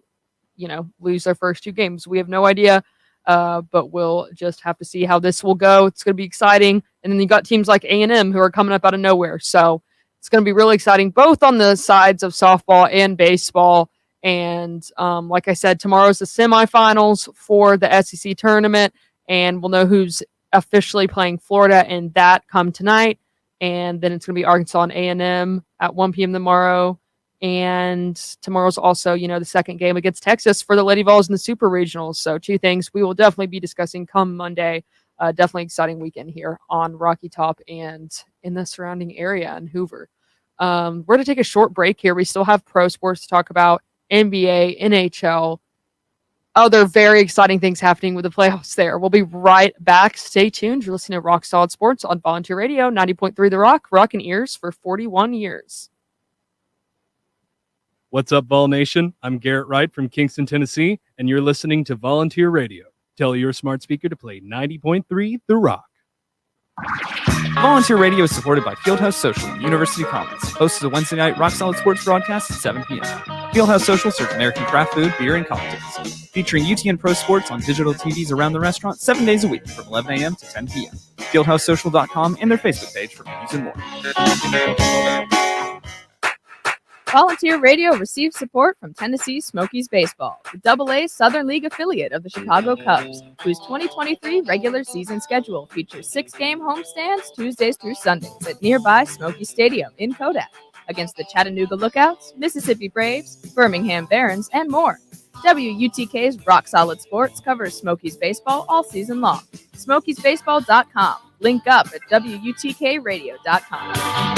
S3: lose their first 2 games. We have no idea. But we'll just have to see how this will go. It's going to be exciting. And then you got teams like A&M who are coming up out of nowhere. So it's going to be really exciting, both on the sides of softball and baseball. And like I said, tomorrow's the semifinals for the SEC tournament, and we'll know who's officially playing Florida in that come tonight. And then it's going to be Arkansas and A&M at 1 p.m. tomorrow. And tomorrow's also, the second game against Texas for the Lady Vols in the Super Regionals. So 2 things we will definitely be discussing come Monday. Definitely exciting weekend here on Rocky Top and in the surrounding area in Hoover. We're going to take a short break here. We still have pro sports to talk about, NBA, NHL, other very exciting things happening with the playoffs there. We'll be right back. Stay tuned. You're listening to Rock Solid Sports on Volunteer Radio, 90.3 The Rock, rocking ears for 41 years.
S17: What's up, Vol Nation? I'm Garrett Wright from Kingston, Tennessee, and you're listening to Volunteer Radio. Tell your smart speaker to play 90.3 The Rock.
S18: Volunteer Radio is supported by Fieldhouse Social and University Commons. Hosts a Wednesday night Rock Solid Sports broadcast at 7 p.m. Fieldhouse Social serves American craft food, beer, and cocktails. Featuring UTN Pro Sports on digital TVs around the restaurant 7 days a week from 11 a.m. to 10 p.m. FieldhouseSocial.com and their Facebook page for news and more.
S8: Volunteer Radio receives support from Tennessee Smokies Baseball, the AA Southern League affiliate of the Chicago Cubs, whose 2023 regular season schedule features 6-game homestands Tuesdays through Sundays at nearby Smoky Stadium in Kodak against the Chattanooga Lookouts, Mississippi Braves, Birmingham Barons, and more. WUTK's Rock Solid Sports covers Smokies baseball all season long. SmokiesBaseball.com. Link up at WUTKRadio.com.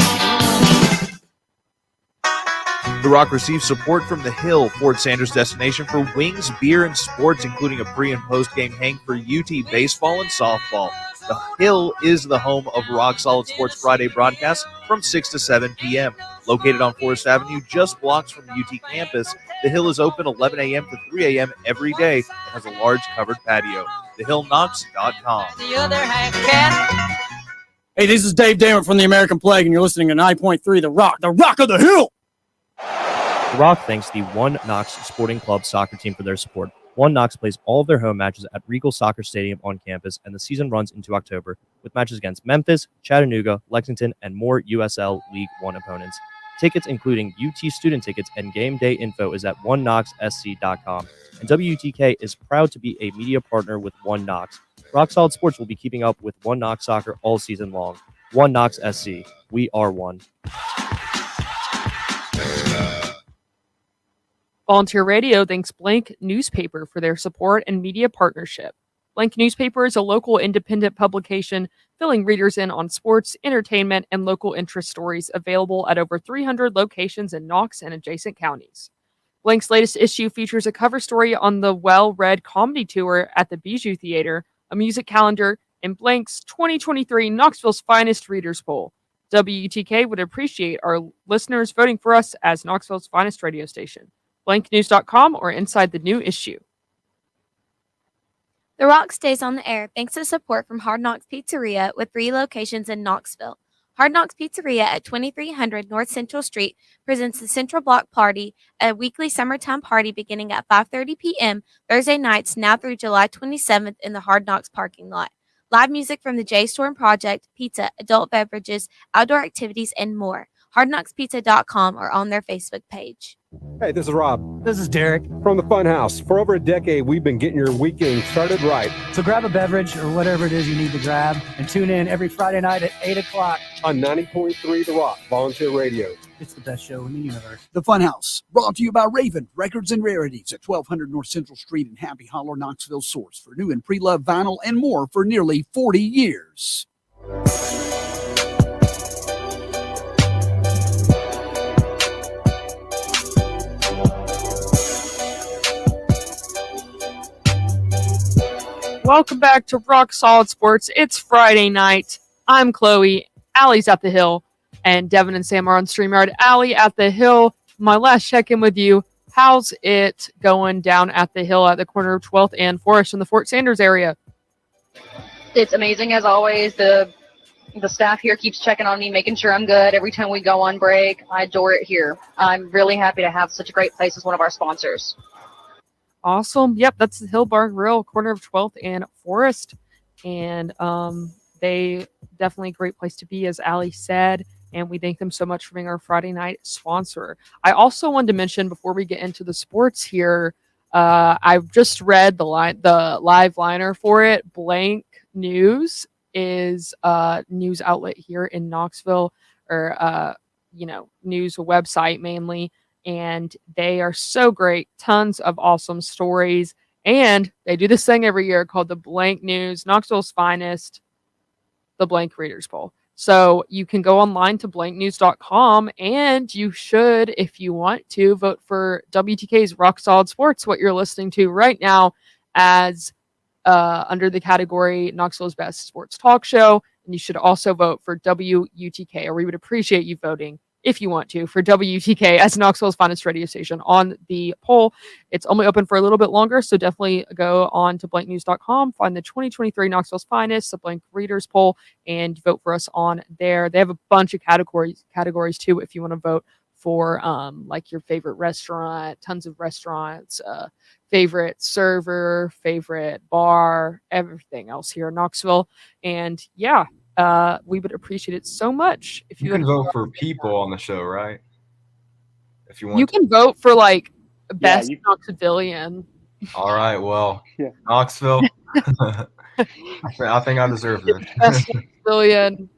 S19: The Rock receives support from The Hill, Fort Sanders' destination for wings, beer, and sports, including a pre- and post-game hang for UT baseball and softball. The Hill is the home of Rock Solid Sports Friday broadcasts from 6 to 7 p.m. Located on Forest Avenue, just blocks from the UT campus, The Hill is open 11 a.m. to 3 a.m. every day and has a large covered patio. TheHillKnocks.com.
S20: Hey, this is Dave Damon from the American Plague, and you're listening to 9.3 The Rock of the Hill.
S10: The Rock thanks the One Knox Sporting Club soccer team for their support. One Knox plays all of their home matches at Regal Soccer Stadium on campus, and the season runs into October, with matches against Memphis, Chattanooga, Lexington, and more USL League One opponents. Tickets, including UT student tickets and game day info, is at oneknoxsc.com. And WUTK is proud to be a media partner with One Knox. Rock Solid Sports will be keeping up with One Knox soccer all season long. One Knox SC. We are one.
S3: Volunteer Radio thanks Blank Newspaper for their support and media partnership. Blank Newspaper is a local independent publication filling readers in on sports, entertainment, and local interest stories, available at over 300 locations in Knox and adjacent counties. Blank's latest issue features a cover story on the well-read comedy tour at the Bijou Theater, a music calendar, and Blank's 2023 Knoxville's Finest Readers Poll. WUTK would appreciate our listeners voting for us as Knoxville's finest radio station. blanknews.com or inside the new issue.
S21: The Rock stays on the air thanks to support from Hard Knocks Pizzeria with 3 locations in Knoxville. Hard Knocks Pizzeria at 2300 North Central Street presents the Central Block Party, a weekly summertime party beginning at 5:30 p.m. Thursday nights now through July 27th in the Hard Knocks parking lot. Live music from the J Storm Project, pizza, adult beverages, outdoor activities, and more. hardknockspizza.com, or on their Facebook page.
S1: Hey, this is Rob.
S22: This is Derek.
S1: From the Funhouse. For over a decade, we've been getting your weekend started right.
S22: So grab a beverage or whatever it is you need to grab and tune in every Friday night at 8 o'clock.
S1: On 90.3 The Rock, Volunteer Radio.
S22: It's the best show in the universe.
S16: The Funhouse, brought to you by Raven Records and Rarities at 1200 North Central Street in Happy Hollow, Knoxville. Source for new and pre-loved vinyl and more for nearly 40 years.
S3: Welcome back to Rock Solid Sports. It's Friday night. I'm Chloe. Allie's at the Hill. And Devin and Sam are on StreamYard. Alli at the Hill. My last check-in with you. How's it going down at the Hill at the corner of 12th and Forest in the Fort Sanders area?
S4: It's amazing as always. The staff here keeps checking on me, making sure I'm good every time we go on break. I adore it here. I'm really happy to have such a great place as one of our sponsors.
S3: Awesome. Yep, that's the Hill Bar and Grill, corner of 12th and Forest. And they definitely a great place to be, as Alli said. And we thank them so much for being our Friday night sponsor. I also wanted to mention before we get into the sports here, I've just read the live liner for it. Blank News is a news outlet here in Knoxville, or news website mainly. And they are so great. Tons of awesome stories. And they do this thing every year called the Blank News, Knoxville's finest, the Blank Readers Poll. So you can go online to blanknews.com, and you should, if you want to, vote for WTK's Rock Solid Sports, what you're listening to right now, as under the category Knoxville's Best Sports Talk Show. And you should also vote for WUTK, or we would appreciate you voting, if you want to, for WTK as Knoxville's finest radio station on the poll. It's only open for a little bit longer, so definitely go on to blanknews.com, find the 2023 Knoxville's finest, the Blank Readers Poll, and vote for us on there. They have a bunch of categories too, if you want to vote for like your favorite restaurant, tons of restaurants, favorite server, favorite bar, everything else here in Knoxville. And yeah, we would appreciate it so much if
S6: You can vote for people on the show, right? If you want.
S3: You can vote for like best Knoxvillian.
S6: All right, well, Knoxville. I think I deserve this.
S3: Best Knoxvillian.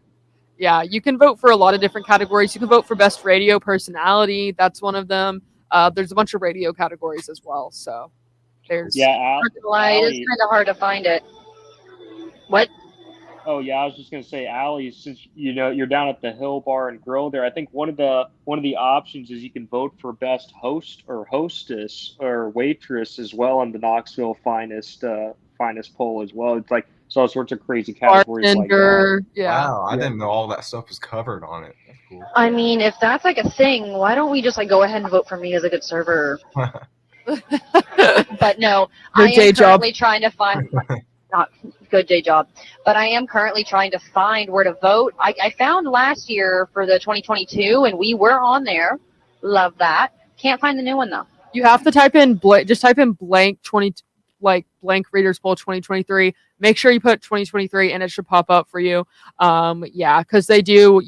S3: Yeah, you can vote for a lot of different categories. You can vote for best radio personality. That's one of them. There's a bunch of radio categories as well. So there's
S4: It is kind of hard to find it. What?
S5: Oh yeah, I was just gonna say, Alli, since you're down at the Hill Bar and Grill there, I think one of the options is you can vote for best host or hostess or waitress as well on the Knoxville finest poll as well. It's like all sorts of crazy categories
S3: bartender,
S5: like that.
S3: Yeah.
S6: Wow, I didn't know all that stuff was covered on it. That's cool.
S4: I mean, if that's like a thing, why don't we just like go ahead and vote for me as a good server? But no,
S3: Good
S4: I
S3: day
S4: am
S3: job.
S4: currently trying to find not good day job, but I am currently trying to find where to vote. I found last year for the 2022, and we were on there. Love that. Can't find the new one though.
S3: You have to type in blank 20, like Blank Readers Poll 2023. Make sure you put 2023, and it should pop up for you. Yeah, because they do,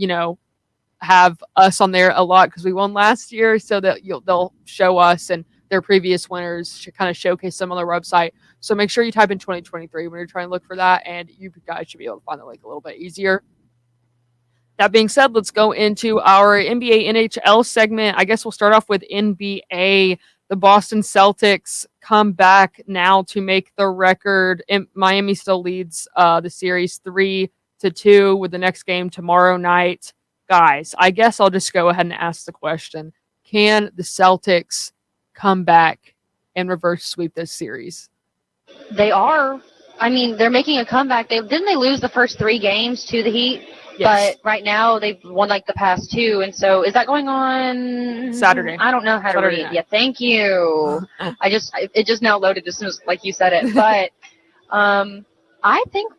S3: have us on there a lot because we won last year, so that they'll show us and their previous winners should kind of showcase them on their website. So make sure you type in 2023 when you're trying to look for that, and you guys should be able to find the link a little bit easier. That being said, let's go into our NBA NHL segment. I guess we'll start off with NBA. The Boston Celtics come back now to make the record. Miami still leads the series 3-2 with the next game tomorrow night. Guys, I guess I'll just go ahead and ask the question. Can the Celtics come back and reverse sweep this series?
S4: They are. I mean, they're making a comeback. Didn't they lose the first 3 games to the Heat?
S3: Yes.
S4: But right now they've won like the past 2, and so is that going on
S3: Saturday?
S4: I don't know how to
S3: Saturday
S4: read.
S3: night.
S4: Yeah, thank you. It just now loaded as soon as like you said it. But I think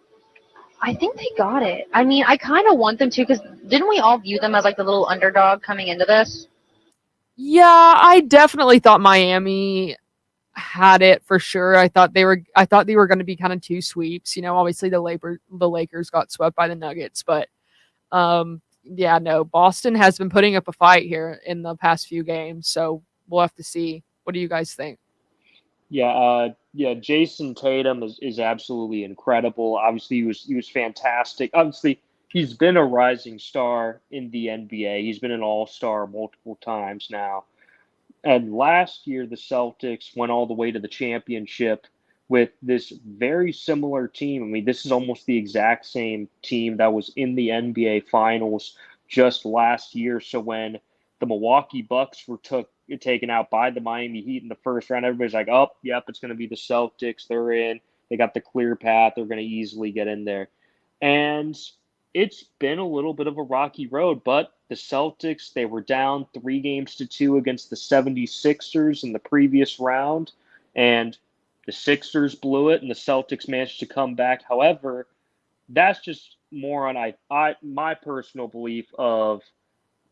S4: they got it. I mean, I kind of want them to, because didn't we all view them as like the little underdog coming into this?
S3: Yeah, I definitely thought Miami had it for sure. I thought they were going to be kind of 2 sweeps. Obviously the Lakers got swept by the Nuggets, but yeah, no, Boston has been putting up a fight here in the past few games, so we'll have to see. What do you guys think?
S5: Yeah, Jason Tatum is absolutely incredible. Obviously, he was fantastic. Obviously, he's been a rising star in the NBA. He's been an all-star multiple times now. And last year, the Celtics went all the way to the championship with this very similar team. I mean, this is almost the exact same team that was in the NBA Finals just last year. So when the Milwaukee Bucks were taken out by the Miami Heat in the first round, everybody's like, oh, yep, it's going to be the Celtics. They're in. They got the clear path. They're going to easily get in there. And it's been a little bit of a rocky road, but the Celtics, they were down 3-2 against the 76ers in the previous round, and the Sixers blew it, and the Celtics managed to come back. However, that's just more on my personal belief of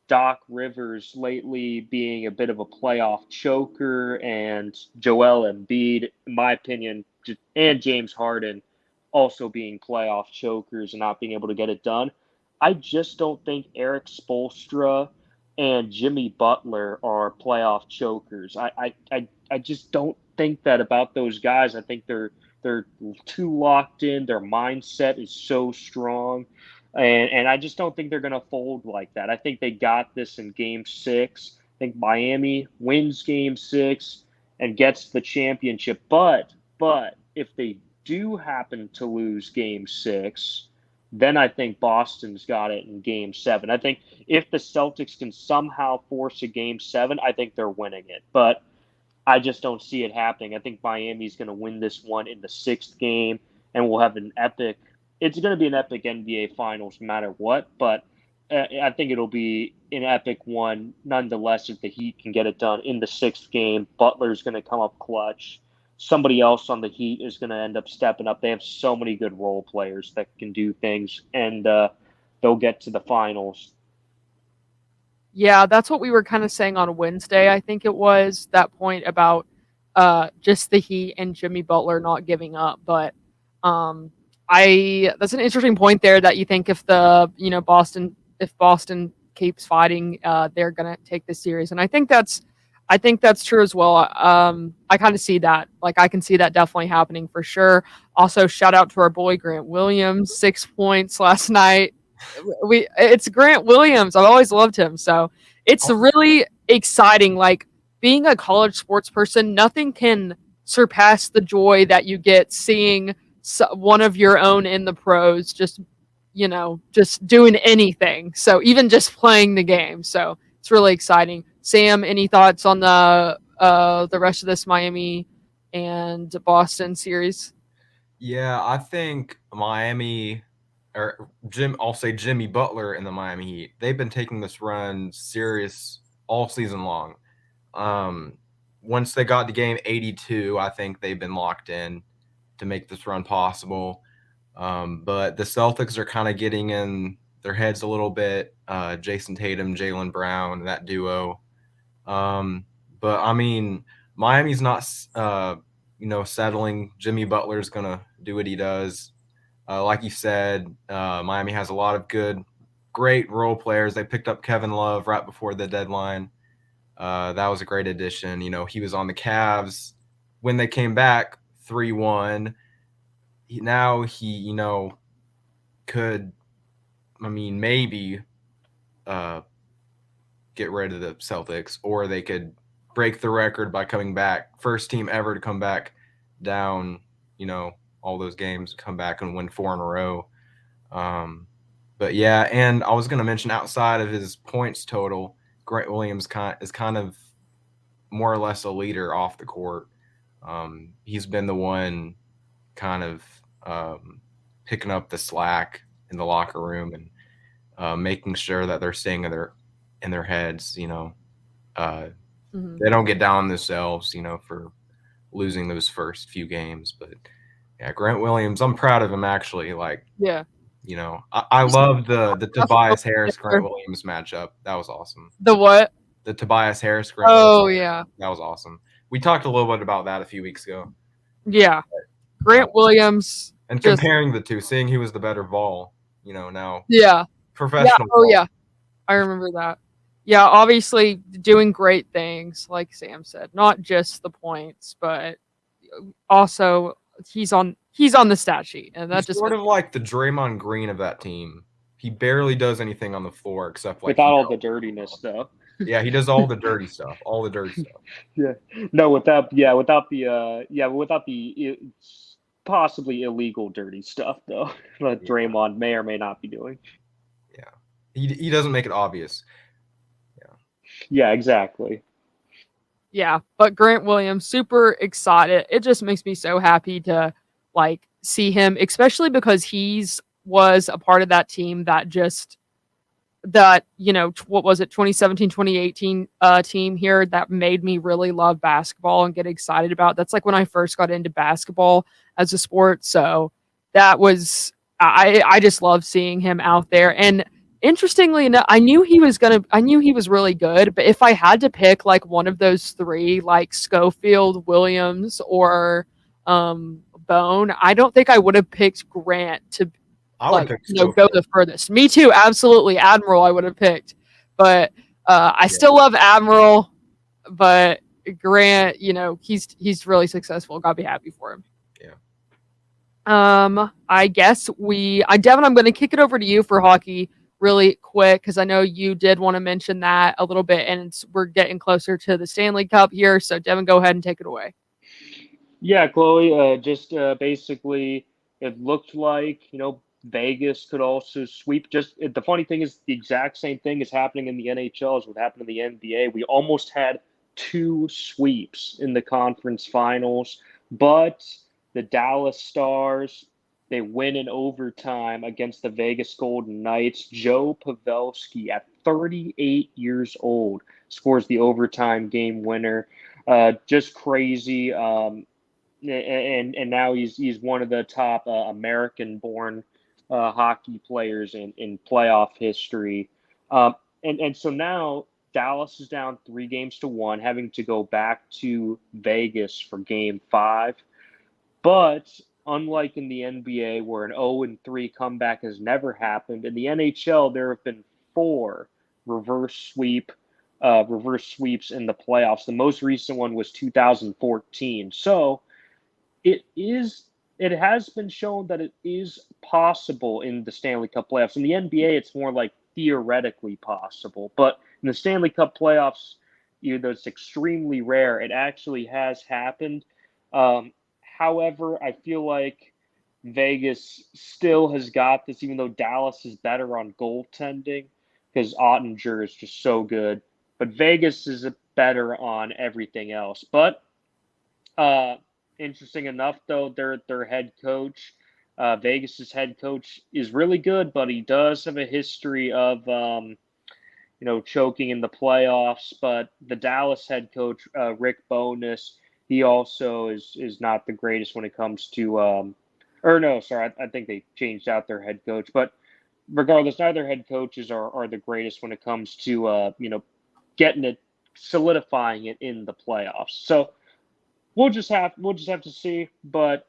S5: Doc Rivers lately being a bit of a playoff choker, and Joel Embiid, in my opinion, and James Harden also being playoff chokers and not being able to get it done. I just don't think Eric Spoelstra and Jimmy Butler are playoff chokers. I just don't think that about those guys. I think they're too locked in. Their mindset is so strong. And I just don't think they're going to fold like that. I think they got this in Game 6. I think Miami wins Game 6 and gets the championship. But if they do happen to lose Game 6, then I think Boston's got it in Game 7. I think if the Celtics can somehow force a Game 7, I think they're winning it. But I just don't see it happening. I think Miami's going to win this one in the 6th game, and we'll have an epic – it's going to be an epic NBA Finals no matter what, but I think it'll be an epic one nonetheless if the Heat can get it done in the 6th game. Butler's going to come up clutch. Somebody else on the Heat is going to end up stepping up. They have so many good role players that can do things, and they'll get to the finals.
S3: Yeah, that's what we were kind of saying on Wednesday. I think it was that point about just the Heat and Jimmy Butler not giving up. But that's an interesting point there that you think if Boston keeps fighting, they're gonna take this series, and I think that's true as well. I kind of see that. Like, I can see that definitely happening for sure. Also, shout out to our boy Grant Williams, 6 points last night. It's Grant Williams. I've always loved him. So it's really exciting. Like, being a college sports person, nothing can surpass the joy that you get seeing one of your own in the pros just doing anything. So even just playing the game. So it's really exciting. Sam, any thoughts on the rest of this Miami and Boston series?
S6: Yeah, I think Miami, or I'll say Jimmy Butler and the Miami Heat, they've been taking this run serious all season long. Once they got to game 82, I think they've been locked in to make this run possible. But the Celtics are kind of getting in their heads a little bit. Jason Tatum, Jaylen Brown, that duo. But I mean, Miami's not, settling. Jimmy Butler's gonna do what he does. Like you said, Miami has a lot of great role players. They picked up Kevin Love right before the deadline. That was a great addition. He was on the Cavs when they came back 3-1. Now he, could, maybe get rid of the Celtics, or they could break the record by coming back. First team ever to come back down, all those games, come back and win 4 in a row. But yeah, and I was going to mention, outside of his points total, Grant Williams is kind of more or less a leader off the court. He's been the one kind of picking up the slack in the locker room and making sure that they're staying in their heads. They don't get down on themselves, for losing those first few games. But yeah, Grant Williams, I'm proud of him, actually.
S3: Yeah.
S6: I love the Tobias Harris Grant Williams matchup. That was awesome.
S3: The what?
S6: The Tobias Harris Grant Williams.
S3: Yeah.
S6: That was awesome. We talked a little bit about that a few weeks ago.
S3: Yeah. Grant Williams.
S6: And comparing the two, seeing who was the better ball, now.
S3: Yeah.
S6: Professional.
S3: Yeah. Oh, yeah. I remember that. Yeah, obviously doing great things, like Sam said. Not just the points, but also he's on the stat sheet, and that
S6: He's
S3: just
S6: sort of like the Draymond Green of that team. He barely does anything on the floor except like
S5: Without all the dirtiness, though.
S6: Yeah, he does all the dirty stuff. All the dirty stuff.
S5: Yeah. No, without the possibly illegal dirty stuff though that Draymond may or may not be doing.
S6: Yeah. He doesn't make it obvious.
S5: Yeah, exactly.
S3: Yeah, but Grant Williams, super excited. It just makes me so happy to like see him, especially because he's was a part of that team that what was it, 2017 2018 team here that made me really love basketball and get excited about. That's like when I first got into basketball as a sport. So that was I just love seeing him out there. And interestingly enough, I knew he was really good, but if I had to pick like one of those three, like Schofield, Williams, or Bone, I don't think I would have picked Grant to go the furthest. Me too, absolutely. Admiral I would have picked. But I still love Admiral, but Grant, he's really successful. Gotta be happy for him. I guess Devin, I'm gonna kick it over to you for hockey really quick, because I know you did want to mention that a little bit, and we're getting closer to the Stanley Cup here. So Devin, go ahead and take it away.
S5: Yeah, Chloe, just basically it looked like, Vegas could also sweep. The funny thing is the exact same thing is happening in the NHL as what happened in the NBA. We almost had 2 sweeps in the conference finals, but the Dallas Stars, they win in overtime against the Vegas Golden Knights. Joe Pavelski, at 38 years old, scores the overtime game winner. Just crazy. And now he's one of the top American-born hockey players in playoff history. And so now Dallas is down 3-1, having to go back to Vegas for Game 5. But unlike in the NBA, where an 0-3 comeback has never happened, in the NHL there have been 4 reverse sweeps in the playoffs. The most recent one was 2014. So it has been shown that it is possible in the Stanley Cup playoffs. In the NBA, it's more like theoretically possible. But in the Stanley Cup playoffs, even though it's extremely rare, it actually has happened. However, I feel like Vegas still has got this, even though Dallas is better on goaltending because Ottinger is just so good. But Vegas is better on everything else. But interesting enough, though, their head coach, Vegas's head coach, is really good, but he does have a history of choking in the playoffs. But the Dallas head coach, Rick Bowness, he also is not the greatest when it comes to I think they changed out their head coach. But regardless, neither head coaches are the greatest when it comes to getting it, solidifying it in the playoffs. So we'll just have to see. But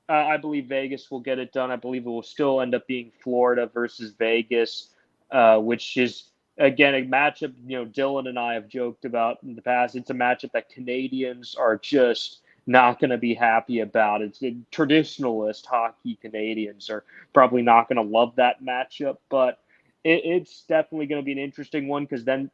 S5: I believe Vegas will get it done. I believe it will still end up being Florida versus Vegas, which is, again, a matchup, Dylan and I have joked about in the past. It's a matchup that Canadians are just not going to be happy about. It's traditionalist hockey Canadians are probably not going to love that matchup, but it's definitely going to be an interesting one, because then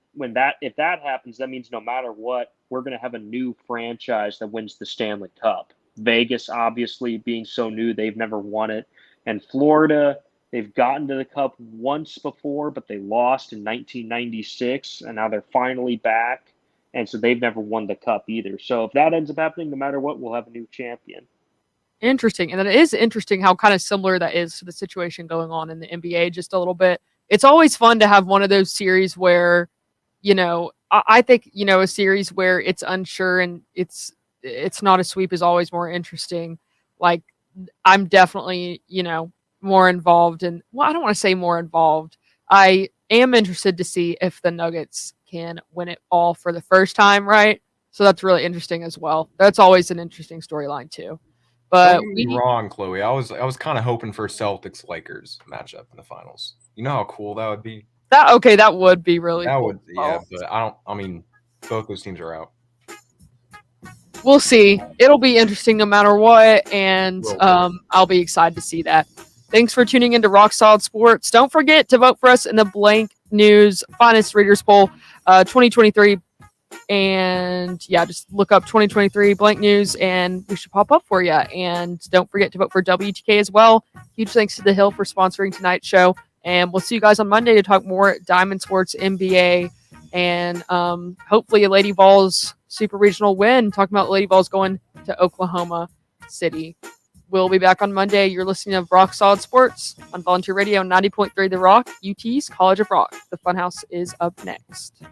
S5: if that happens, that means no matter what, we're going to have a new franchise that wins the Stanley Cup. Vegas, obviously, being so new, they've never won it. And Florida, they've gotten to the Cup once before, but they lost in 1996, and now they're finally back. And so they've never won the Cup either. So if that ends up happening, no matter what, we'll have a new champion.
S3: Interesting. And then it is interesting how kind of similar that is to the situation going on in the NBA just a little bit. It's always fun to have one of those series where, I think, a series where it's unsure and it's not a sweep is always more interesting. Like, I'm definitely, more involved in, I don't want to say more involved. I am interested to see if the Nuggets can win it all for the first time, right? So that's really interesting as well. That's always an interesting storyline too. But
S6: don't get me wrong, Chloe. I was kind of hoping for Celtics Lakers matchup in the finals. You know how cool that would be?
S3: That would be really
S6: That
S3: cool.
S6: would, yeah, but I mean, both those teams are out.
S3: We'll see. It'll be interesting no matter what, and I'll be excited to see that. Thanks for tuning into Rock Solid Sports. Don't forget to vote for us in the Blank News Finest Readers Poll 2023. And yeah, just look up 2023 Blank News and we should pop up for you. And don't forget to vote for WTK as well. Huge thanks to The Hill for sponsoring tonight's show. And we'll see you guys on Monday to talk more Diamond Sports NBA and hopefully a Lady Vols Super Regional win. Talking about Lady Vols going to Oklahoma City. We'll be back on Monday. You're listening to Rock Solid Sports on Volunteer Radio 90.3 The Rock, UT's College of Rock. The Funhouse is up next.